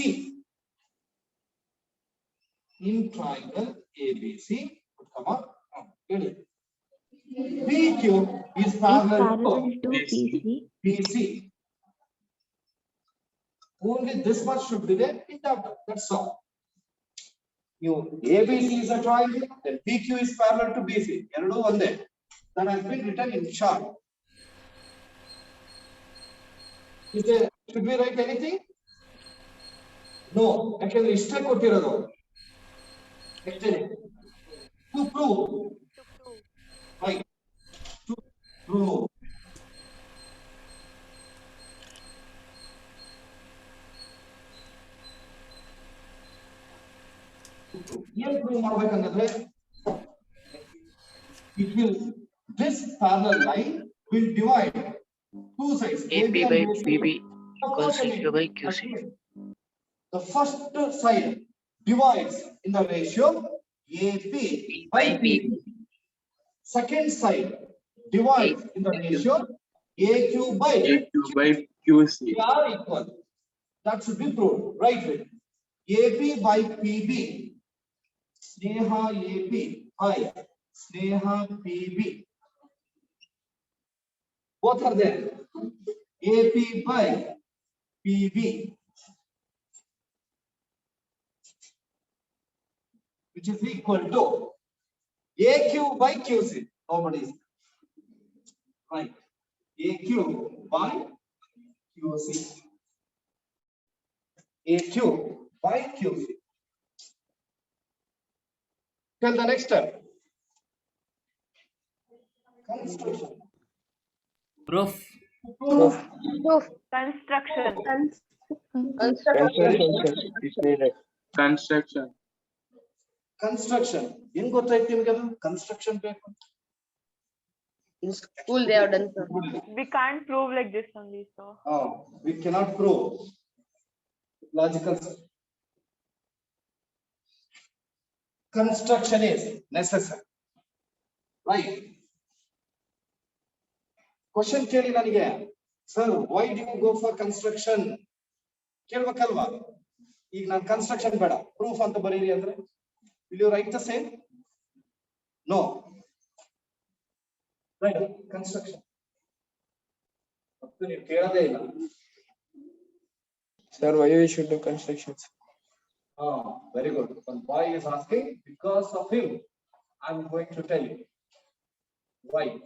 In triangle ABC. Come on. PQ is parallel to BC. Only this much should be there in data. That's all. You ABC is a triangle, then PQ is parallel to BC. Eradu onde. That has been written in chart. Is there, should we write anything? No. Actually, ishte kotirodu. Actually, to prove. Right. To prove. ಏನ್ prove ಮಾಡ್ಬೇಕಂದ್ರೆ it will this parallel line will divide two sides AP and by BC. PB equals CQ by QC. The first side divides in the ratio AP by PB. Second side divides in the ratio AQ by QC. they are equal. That should be proved. Right way. AP by PB. Sneha AP by Sneha PB. Both are there. AP by PB, which is equal to AQ by QC. Nobody is right. AQ by QC. AQ by QC. Tell the next step. Construction. Proof. Proof. Construction. Construction. Construction. ಏನು ಗೊತ್ತಾಯ್ತು ನಿಮಗೆ ಅದು construction ಬೇಕು? In school they have done, sir. We can't prove like this only, so. Oh, we cannot prove logical. Construction is necessary. Right. Question ಕೇಳಿ ನನಗೆ, sir, why do you go for construction? ಕೇಳ್ಬೇಕಲ್ವಾ? ಈಗ ನಾನು construction ಬೇಡ, proof ಅಂತ ಬರೀರಿ ಅಂದ್ರೆ will you write the same? No. Right. Construction. ನೀವು ಕೇಳದೇ ಇಲ್ಲ. Sir, why we should do constructions? Oh, very good. One boy is asking, because of him, I'm going to tell you. Why?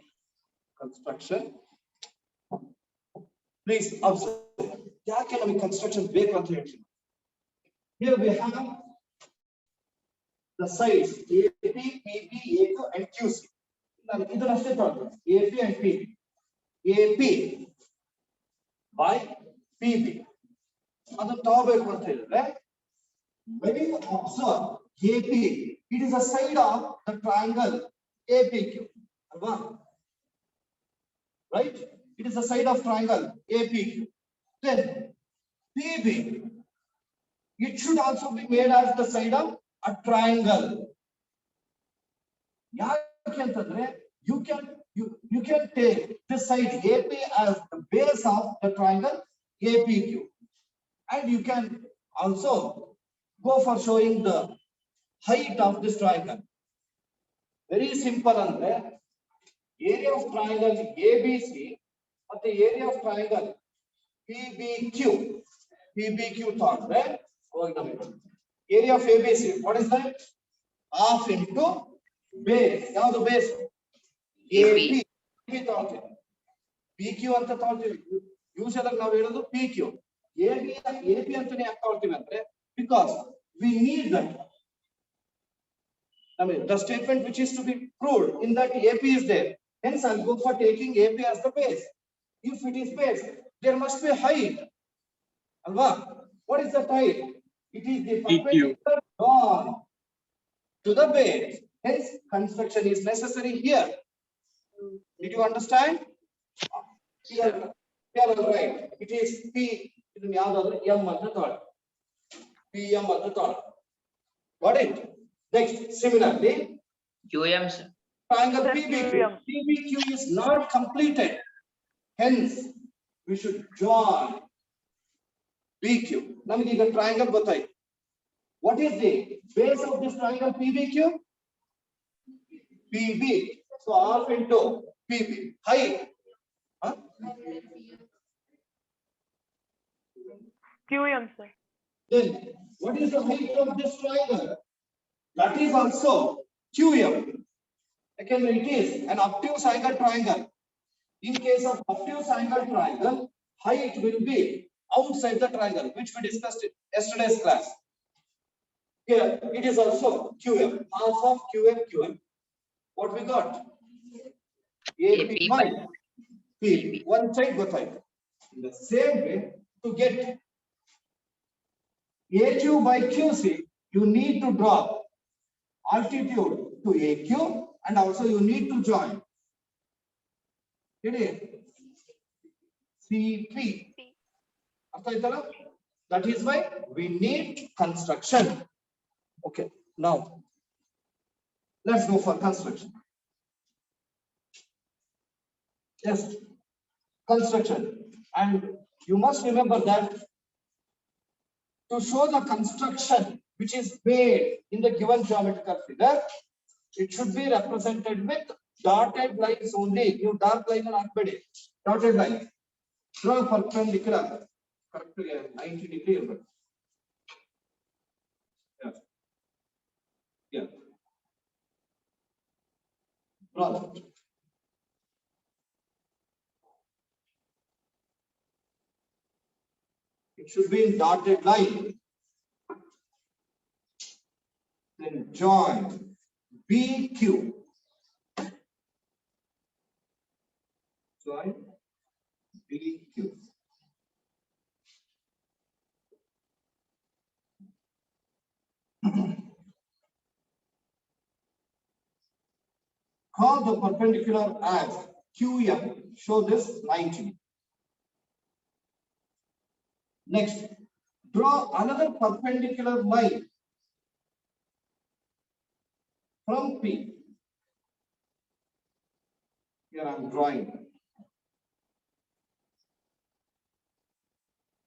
Construction. Please observe. ಯಾಕೆ ನಮಗೆ construction ಬೇಕು ಅಂತ ಹೇಳ್ತೀನಿ. Here we have the sides AP, PB, AQ and QC. ನಾನು ಇದನ್ನಷ್ಟೇ ತಗೊಳ್ತೀನಿ. AP and PB. AP by PB. ಅದು ತಗೋಬೇಕು ಅಂತ ಹೇಳಿದ್ರೆ when you observe AP, it is a side of the triangle APQ. Alva? Right? It is a side of triangle APQ. Then PB, it should also be made as the side of a triangle. ಯಾಕೆಂತಂದ್ರೆ you can take this side AP as the base of the triangle APQ, and you can also go for showing the height of this triangle. Very simple andre area of triangle ABC and the area of triangle PBQ tondre area of ABC, what is that? Half into base. Now the base AP ತಗೊಳ್ತೀವಿ, PQ ಅಂತ ತಗೊಳ್ತೀವಿ. Usual ಆಗಿ ನಾವು ಹೇಳೋದು PQ. AP ಅಂತಾನೆ ಯಾಕೆ ತಗೊಳ್ತೀವಿ ಅಂದ್ರೆ because we need that. I mean the statement which is to be proved in that AP is there. Hence I'll go for taking AP as the base. If it is base, there must be height. Alva? What is the height? It is the perpendicular drawn to the base. Hence construction is necessary here. Did you understand? Here all right. It is P. ಇದು ಯಾವ್ದಾದ್ರು M ಅಂತ ತಗೊಳ್ಳಿ. PM ಅಂತ ತಗೊಳ್ಳಿ. Got it? Next, similarly, QM, sir. triangle Sir, PBQ. QM. PBQ is not completed. Hence, we should join PQ. ನಮಗೆ ಈಗ triangle ಗೊತ್ತಾಯ್ತು. What is the base of this triangle PBQ? PB. So half into PB. Height. Huh? QM, sir. Then what is the height of this triangle? That is also QM. Again, it is an obtuse angle triangle. In case of obtuse angle triangle, height will be outside the triangle, which we discussed in yesterday's class. Here it is also QM, half of QM. What we got? AP minus PB. One side got height. In the same way, to get AQ by QC, you need to draw altitude to AQ, and also you need to join CP. That is why we need construction. Okay, now let's go for construction. Yes, construction. And you must remember that to show the construction which is made in the given geometrical figure, it should be represented with dotted lines only. You dark line and unbedi. Dotted line. Draw perpendicular. Correctly 90 degree. Yeah. Draw that. It should be in dotted line. Then join BQ. Join BQ. Call the perpendicular as QM. Show this 90. Next, draw another perpendicular line from P. Here I am drawing.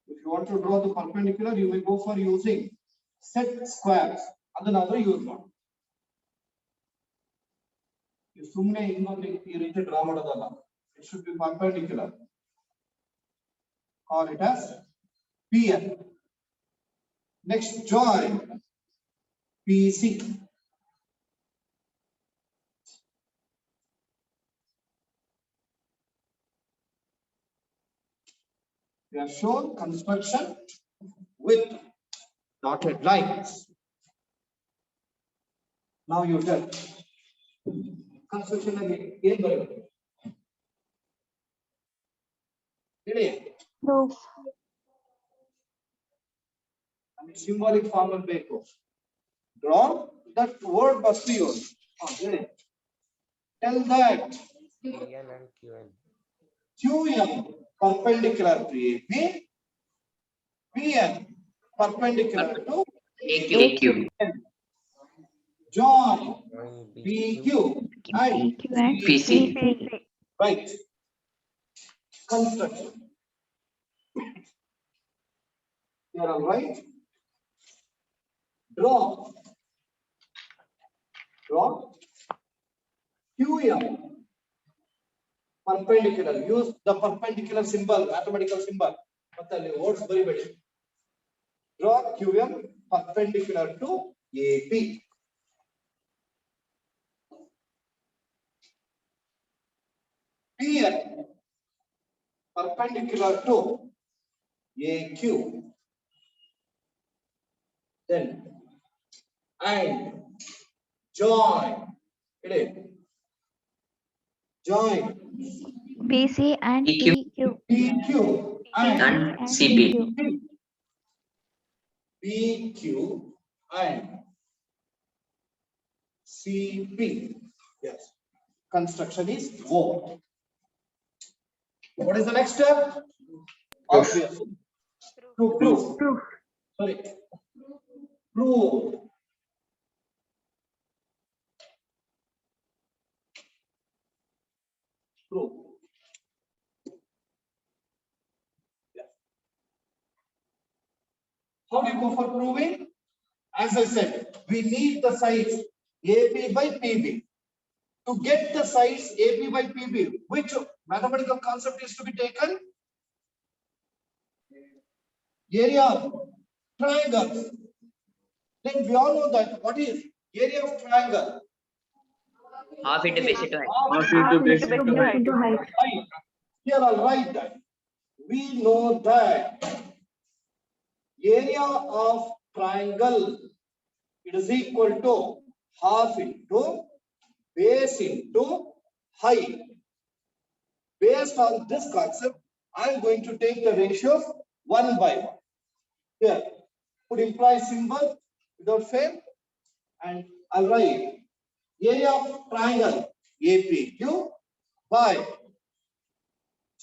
If you want to draw the perpendicular, you may go for using set squares. And another use one. You sumne innondu ee reeti draw madodalla. It should be perpendicular. Call it as PN. Next, join PC. We have shown construction with dotted lines. Now you tell. Construction again. ಏನು ಬರಬೇಕು? ಹೇಳಿ. Roof. symbolic form ಅಲ್ಲಿ ಬೇಕು. Draw that word must be used. Get it? Tell that QM perpendicular to AP, PN perpendicular to AQ. join PQ and PC. right. Construction. You are all right. Draw QM perpendicular. Use the perpendicular symbol, mathematical symbol. But the words very better. Draw QM perpendicular to AP. PN perpendicular to AQ. Then and join. Get it? Join BC and EQ. PQ. PQ and And CP. PQ and CP. Yes. Construction is over. What is the next step? Obvious. Proof. Sorry. Prove. Prove. Yeah. How do you go for proving? As I said, we need the sides AP by PB. To get the sides AP by PB, which mathematical concept is to be taken? Area of triangle. Then we all know that what is area of triangle? Half into base into height. Half into base into height. Right. Here I'll write that. We know that area of triangle, it is equal to half into base into height. Based on this concept, I am going to take the ratios 1 by 1. Here, put imply symbol without fail, and I'll write area of triangle APQ by,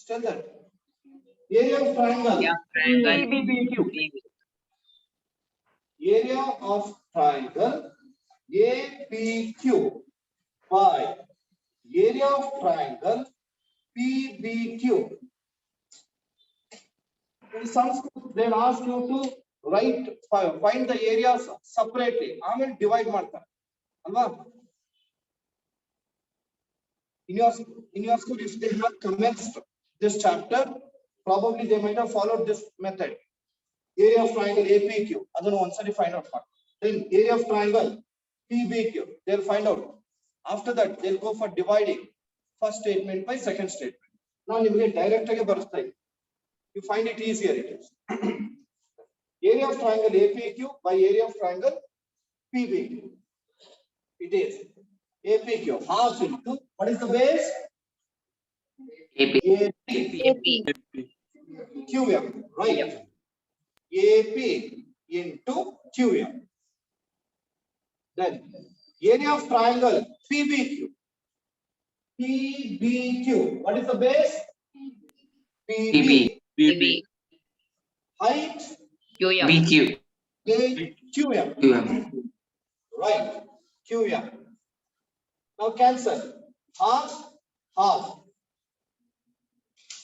tell that, area of triangle Triangle. area of triangle APQ by area of triangle PBQ. In some schools, they'll ask you to write, find the areas separately. I will divide ಮಾಡ್ತಾರೆ ಅಲ್ವಾ? In your school, if they have commenced this chapter, probably they might have followed this method. Area of triangle APQ. I don't know, once I find out. Then area of triangle PBQ. They'll find out. After that, they'll go for dividing first statement by second statement. Now, you get direct again. You find it easier. It is area of triangle APQ by area of triangle PBQ. It is APQ half into what is the base? AP. QM, right? AP into QM. Then area of triangle PBQ. PBQ. What is the base? PB. PB. Height QM. BQ. QM. QM. Right. QM. Now cancel. Half.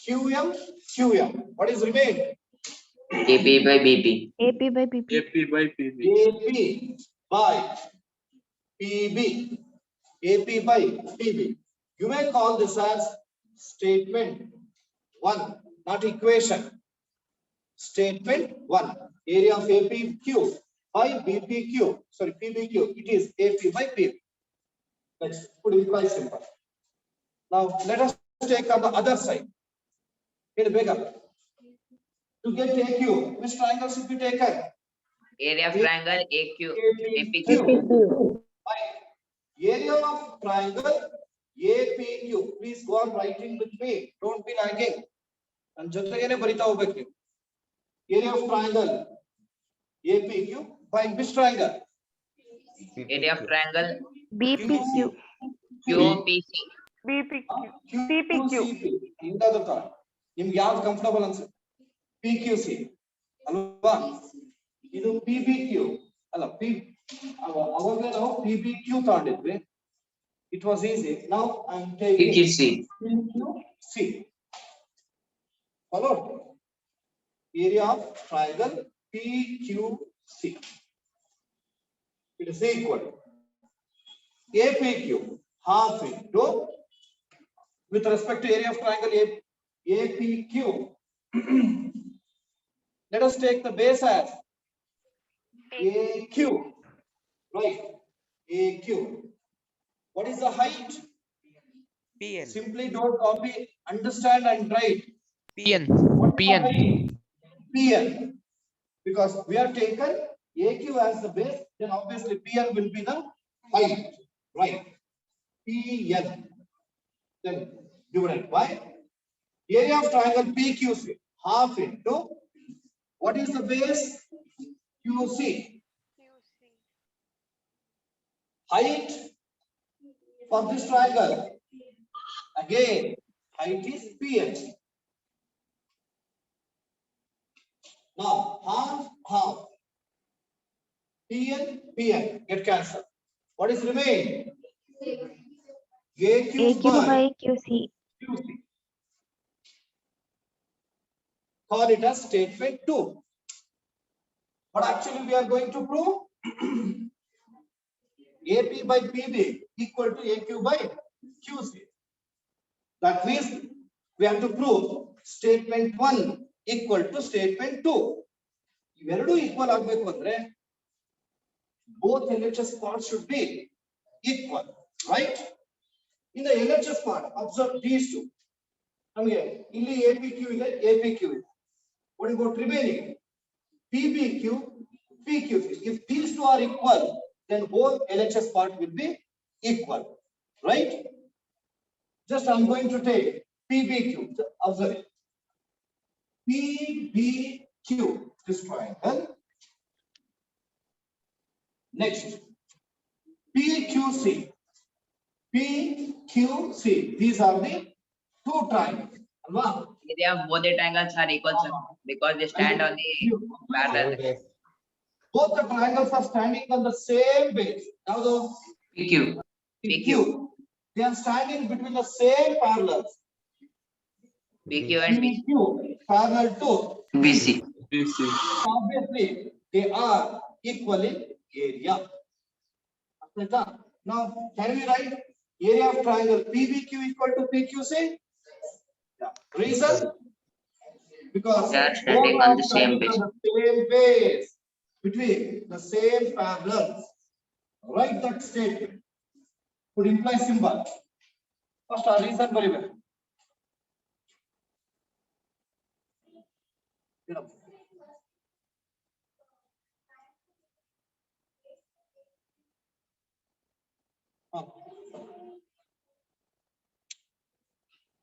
QM. What is remained? AP by BP. AP by PP. AP by PB. AP by PB. AP by PB. You may call this as statement 1, not equation. Statement 1. Area of APQ by BPQ. Sorry, PBQ. It is AP by PB. Let's put imply symbol. Now let us take on the other side. Get bigger. To get AQ, which triangle should be taken? Area of triangle AQ. APQ. Right. Area of triangle APQ. Please go on writing with me. Don't be lagging. And jotagene barita hogbeku. Area of triangle APQ by which triangle? Area of triangle BPQ. QPC. BPQ. QCP. ಇಂದಾದ್ರು ತರ ನಿಮ್ಗೆ ಯಾವ್ದು comfortable ಅನ್ಸುತ್ತೆ? PQC ಅಲ್ವಾ? ಇದು PBQ ಅಲ್ಲ, ಅವಾಗ ನಾವು PBQ ತಗೊಂಡಿದ್ವಿ. It was easy. Now I am taking PQC. PQC. Follow? Area of triangle PQC. It is equal. APQ half into, with respect to area of triangle APQ. Let us take the base as AQ. Right? AQ. What is the height? PN. Simply don't copy, understand and write. PN. What is the PN. height? PN. Because we have taken AQ as the base, then obviously PN will be the height. Right? PN. Then divided by area of triangle PQC half into, what is the base? QC. Height for this triangle, again height is PN. Now half PN get cancelled. What is remain? AQ AQ by QC. QC. Call it as statement 2. But actually we are going to prove AP by PB equal to AQ by QC. That means we have to prove statement 1 equal to statement 2. ಇವೆರಡು equal ಆಗಬೇಕು ಅಂದ್ರೆ both LHS parts should be equal, right? In the LHS part, observe these two. ನಮಗೆ ಇಲ್ಲಿ APQ ಇದೆ, APQ ಇದೆ. What about remaining? PBQ, PQC. If these two are equal, then whole LHS part will be equal, right? Just I'm going to take PBQ. Observe it. PBQ, this triangle. Next, PQC. PQC. These are the two triangles. Alva? Area of both the triangles are equal, sir, because they stand on the parallel. Both the triangles are standing on the same base. Now the PQ. PQ. They are standing between the same parallels. PQ and PQ parallel to BC. BC. obviously they are equal in area. Now can we write area of triangle PBQ equal to PQC? Yeah. Reason? Because They are standing both on are the same standing base. on the same base between the same parallels. Write that statement. Could imply symbol. First our reason very well.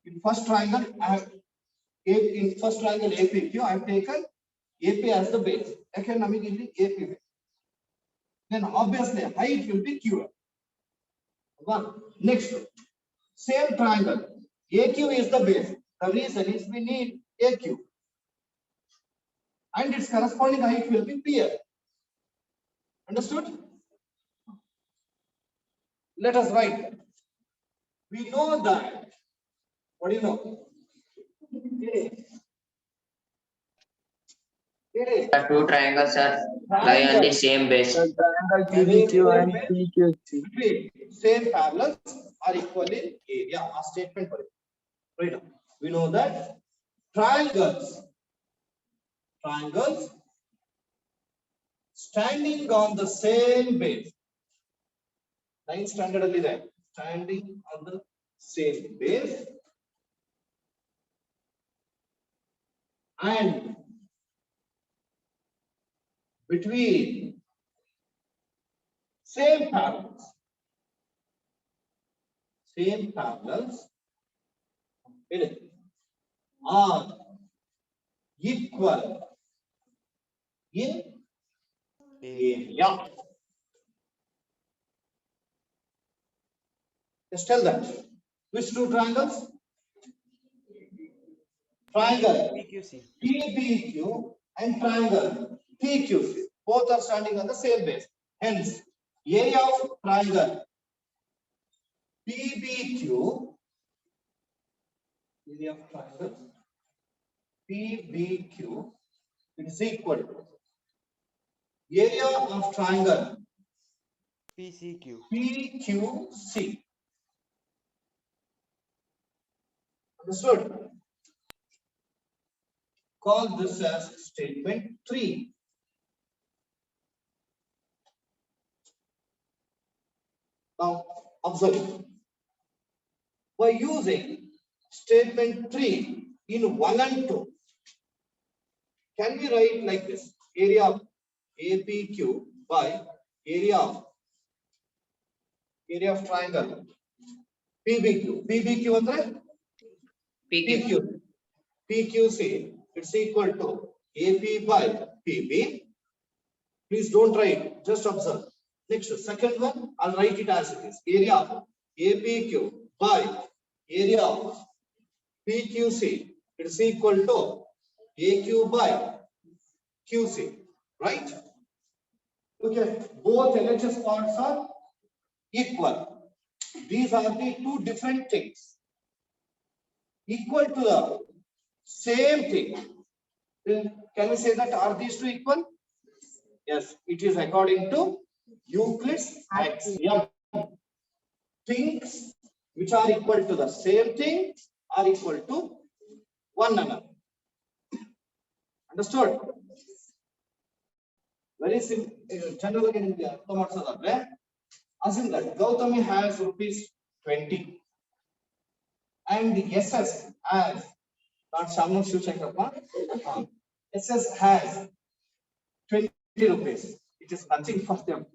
In first triangle, I have in first triangle APQ, I have taken AP as the base. Okay, namigili AP base. Then obviously height will be Q. One. Next, same triangle. AQ is the base. The reason is we need AQ. And its corresponding height will be PL. Understood? Let us write. We know that. What do you know? The two triangles are lie on the same base. Triangle PBQ and PQC. Between same parallels are equal in area. A statement for it. Right. We know that triangles standing on the same base. 9th standard alli there. Standing on the same base and between same parallels are equal in area. Just tell that. Which two triangles? Triangle PQC. PBQ and triangle PQC. Both are standing on the same base. Hence, area of triangle PBQ, area of triangle PBQ is equal to area of triangle PCQ. PQC. Understood? Call this as statement 3. Now observe. By using statement 3 in 1 and 2, can we write like this? Area of APQ by area of triangle PBQ. PBQ andre PQ. PQC. It's equal to AP by PB. Please don't write, just observe. Next, second one, I'll write it as it is. Area of APQ by area of PQC. It's equal to AQ by QC. Right? Okay. Both LHS parts are equal. These are the two different things. Equal to the same thing. Then can we say that are these two equal? Yes, it is according to Euclid's axiom. Things which are equal to the same thing are equal to one another. Understood? Very simple. General assume that Gautami has rupees 20 and SS has not Shamu Shivshankar. SS has 20 rupees. It is nothing for them.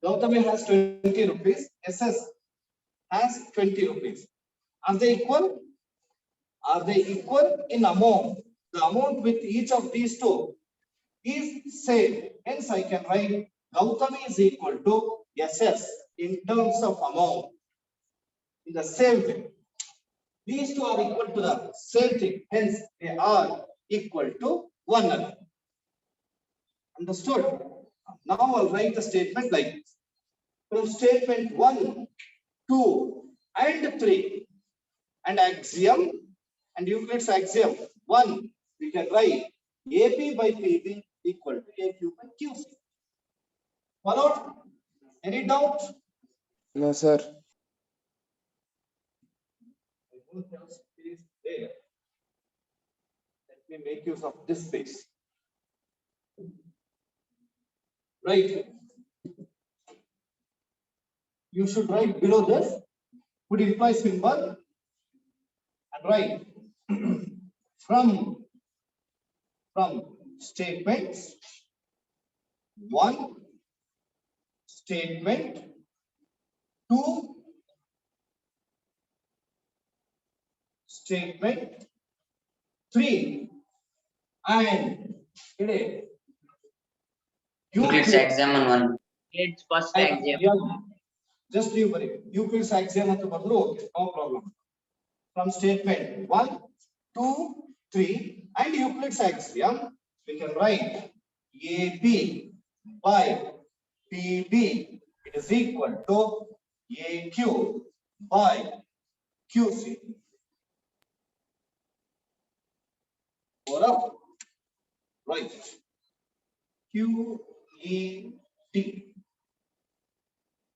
Gautami has 20 rupees. SS has 20 rupees. Are they equal? Are they equal in amount? The amount with each of these two is same. Hence, I can write Gautami is equal to SS in terms of amount. In the same way, these two are equal to the same thing. Hence, they are equal to one another. Understood? Now I'll write the statement like this. From statement 1, 2, and 3, and axiom and Euclid's axiom 1, we can write AP by PB equal to AQ by QC. Followed? Any doubt? No, sir. I don't have space there. Let me make use of this space. Right. You should write below this, put imply symbol and write from statements 1, statement 2, statement 3, and Euclid's axiom on 1. Euclid's first axiom. Just leave it. Euclid's axiom at the bottom. Okay, no problem. From statement 1, 2, 3, and Euclid's axiom, we can write AP by PB. It is equal to AQ by QC. Over. Right. QED.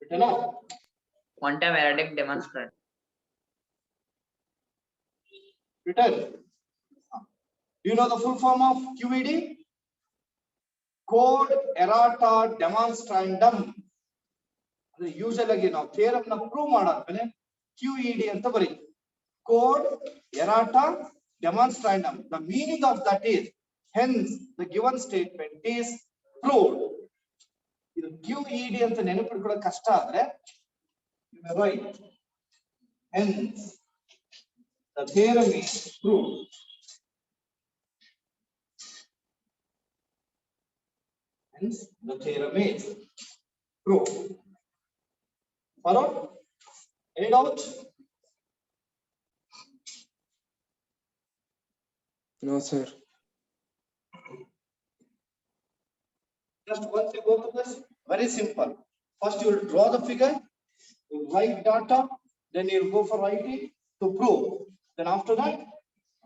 Written up. Quantum erratic demonstrant. Written. Do you know the full form of QED? Code errata demonstrandum. Usually now theorem na prove madadmele QED anta bari. Code errata demonstrandum. The meaning of that is, hence the given statement is proved. Idu QED anta ನೆನಪಿಟ್ಕೊಳ್ಳೋ ಕಷ್ಟ ಆದ್ರೆ you may write hence the theorem is proved. Hence, the theorem is true. Follow? Any doubt? No, sir. Just once you go to this, very simple. First, you will draw the figure, you write data, then you will go for writing to prove. Then after that,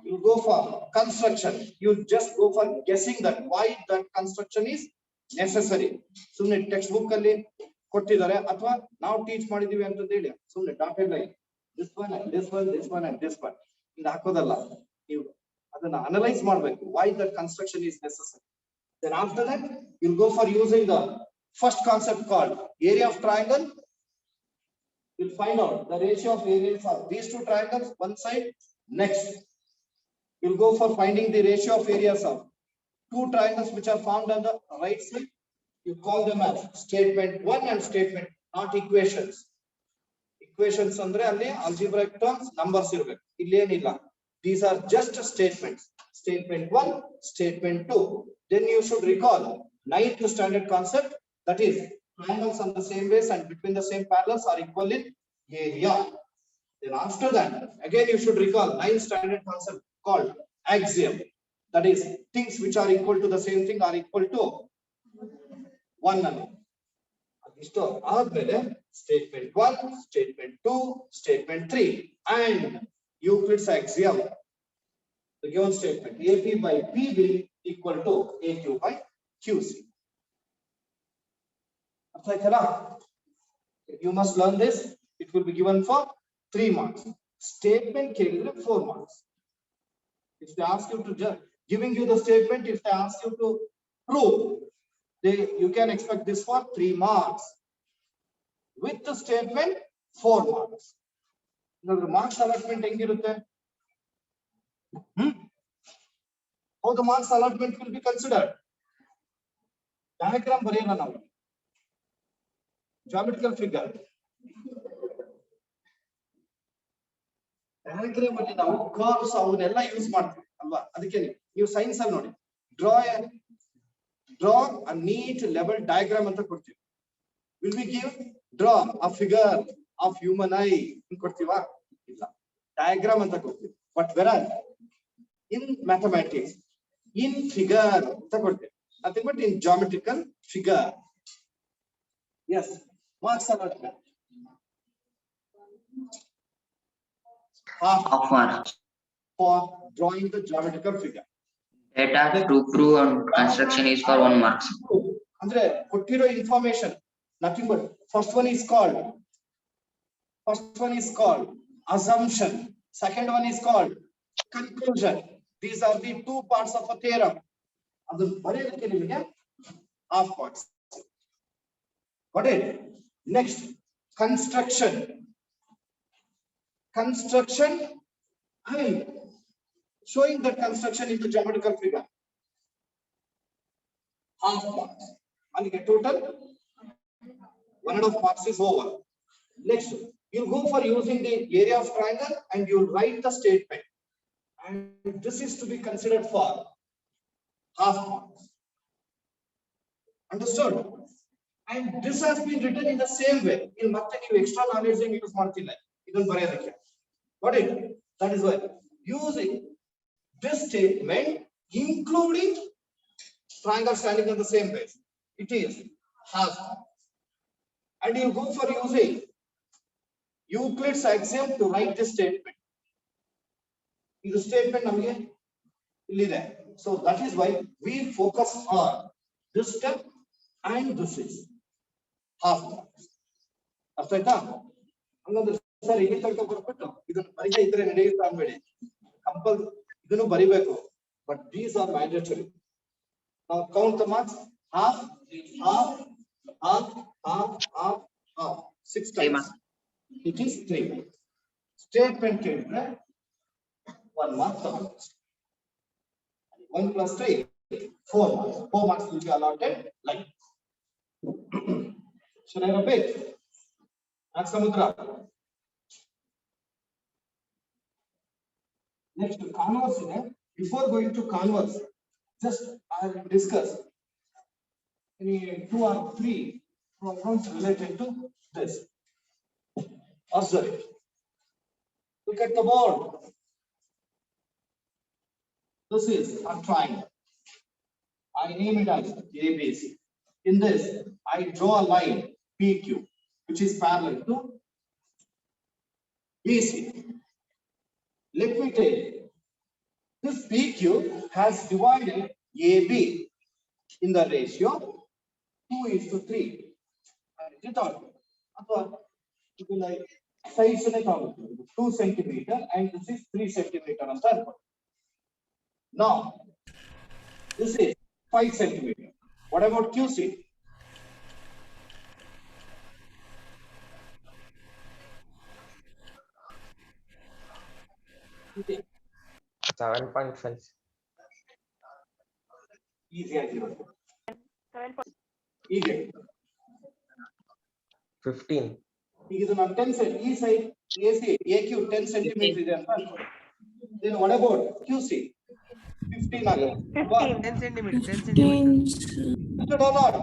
you go for construction. You just go for guessing that why that construction is necessary. ಸುಮ್ಮನೆ text book ಅಲ್ಲಿ ಕೊಟ್ಟಿದ್ದಾರೆ ಅಥವಾ ನಾವು teach ಮಾಡಿದೀವಿ ಅಂತ ಹೇಳಿ ಸುಮ್ಮನೆ dotted line this one and this one, this one and this one ಇಂದ ಹಾಕೋದಲ್ಲ. ನೀವು ಅದನ್ನ ಅನಲೈಸ್ ಮಾಡಬೇಕು why that construction is necessary. Then after that, you'll go for using the first concept called area of triangle. You'll find out the ratio of areas of these two triangles, one side. Next, you'll go for finding the ratio of areas of two triangles which are found on the right side. You call them as statement 1 and statement, not equations. Equations andre alli algebraic terms, numbers irbeku. Illi enilla. These are just statements. Statement 1, statement 2. Then you should recall 9th standard concept, that is triangles on the same base and between the same parallels are equal in area. Then after that, again you should recall 9th standard concept called axiom, that is things which are equal to the same thing are equal to one another. Isto aadmele statement 1, statement 2, statement 3 and Euclid's axiom. The given statement AP by PB equal to AQ by QC. You must learn this. It will be given for 3 marks. Statement kelidre 4 marks. If they ask you to giving you the statement, if they ask you to prove, you can expect this for 3 marks. With the statement 4 marks. Now the marks allotment hengirutte? How the marks allotment will be considered? Diagram bareyala now. Geometrical figure. Diagram alli ನಾವು curves ಅವನ್ನೆಲ್ಲ use ಮಾಡ್ತೀವಿ ಅಲ್ವಾ? ಅದಕ್ಕೆ ನೀವು science ಅಲ್ಲಿ ನೋಡಿ draw a neat level diagram ಅಂತ ಕೊಡ್ತೀವಿ. Will we give draw a figure of human eye ಅಂತ ಕೊಡ್ತೀವಾ? ಇಲ್ಲ, diagram ಅಂತ ಕೊಡ್ತೀವಿ. But whereas in mathematics, in figure ಅಂತ ಕೊಡ್ತೀವಿ. Nothing but in geometrical figure. Yes, marks allotment. Half marks. For drawing the geometrical figure. Data to prove on construction is for 1 marks. Andre kottiro information, nothing but first one is called assumption, second one is called conclusion. These are the 2 parts of a theorem. Adu bareyadಕ್ಕೆ ನಿಮಗೆ half marks. Got it? Next, construction and showing that construction in the geometrical figure. Half marks. And get total 1.5 marks is over. Next, you'll go for using the area of triangle and you'll write the statement. And this is to be considered for half marks. Understood? And this has been written in the same way. In matte you extra knowledge use ಮಾಡ್ತಿಲ್ಲ. ಇದನ್ನ ಬರೆಯೋದಕ್ಕೆ. Got it? That is why using this statement, including triangle standing on the same base, it is half. And you go for using Euclid's axiom to write this statement. This statement namage illide. So that is why we focus on this step and this is half marks. ಅರ್ಥ ಆಯ್ತಾ? ಹಂಗಂದ್ರೆ sir ಇಲ್ಲಿ ತನಕ ಬರ್ಬಿಟ್ಟು ಇದನ್ನ ಬರೀದೇ ಇದ್ರೆ ನಡೆಯುತ್ತಾ ಅನ್ಬೇಡಿ. ಕಂಪಲ್ ಇದನ್ನು ಬರಿಬೇಕು. But these are mandatory. Now count the marks. Half, 6 times. It is 3. Statement ಕೇಳಿದ್ರೆ 1 mark. 1 plus 3, 4 marks. 4 marks will be allotted like. Should I repeat? Ask Samudra. Next, converse. Before going to converse, just I will discuss. any 2 or 3 problems related to this. Observe it. Look at the board. This is a triangle. I name it as ABC. In this, I draw a line PQ, which is parallel to BC. Let me tell you, this PQ has divided AB in the ratio 2:3. Is it all? It will like size 2 centimeter and this is 3 centimeter on third one. Now, this is 5 centimeter. What about QC? Okay. 7.5. Easy as you know. 7. Easy. 15. Is on 10 cm. E side AC AQ 10 centimeters is there. Then what about QC? 15 again. 15. 10 centimeters. 10 centimeters. Is it or not?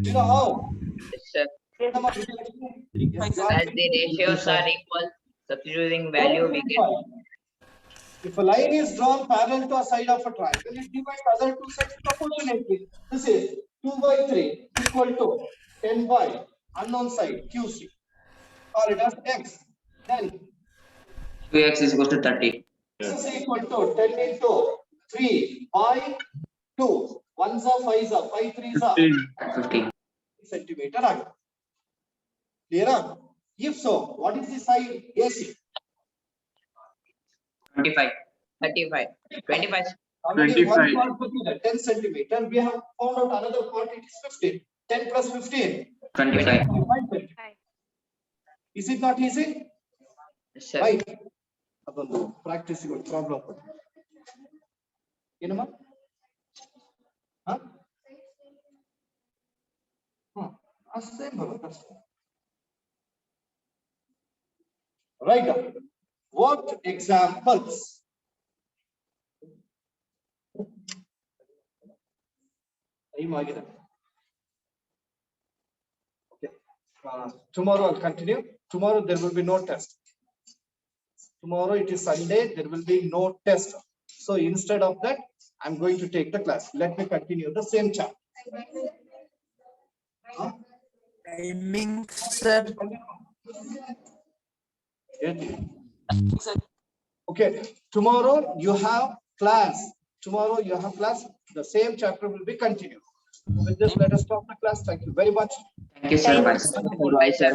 You know how? Yes, sir. Yes. As the ratios are equal, substituting value we get. If a line is drawn parallel to a side of a triangle, it divides other two sides proportionately. This is 2/3 equal to 10 by unknown side QC. Or it has x. Then 2x is equal to 30. this is equal to 10 into 3 by 2. 1s are 5s are 5 3s are 15. centimeter. Clear? If so, what is the side AC? 25. 35. 25. Already one part put in the 10 centimeter. We have found out another part. It is 15. 10 plus 15. 25. Is it not easy? Yes, sir. Right. ಅದೊಂದು practice ಗೆ problem ಏನಮ್ಮ ಅಷ್ಟೇ ಬರುತ್ತೆ ಅಷ್ಟೇ right what examples time ಆಗಿದೆ okay tomorrow I'll continue. Tomorrow there will be no test. Tomorrow it is Sunday, there will be no test. So instead of that, I'm going to take the class. Let me continue the same chapter. Huh? Timing, sir. Okay, tomorrow you have class. Tomorrow you have class. The same chapter will be continued. With this, let us stop the class. Thank you very much. Thank you, sir. Bye, sir. Bye, sir.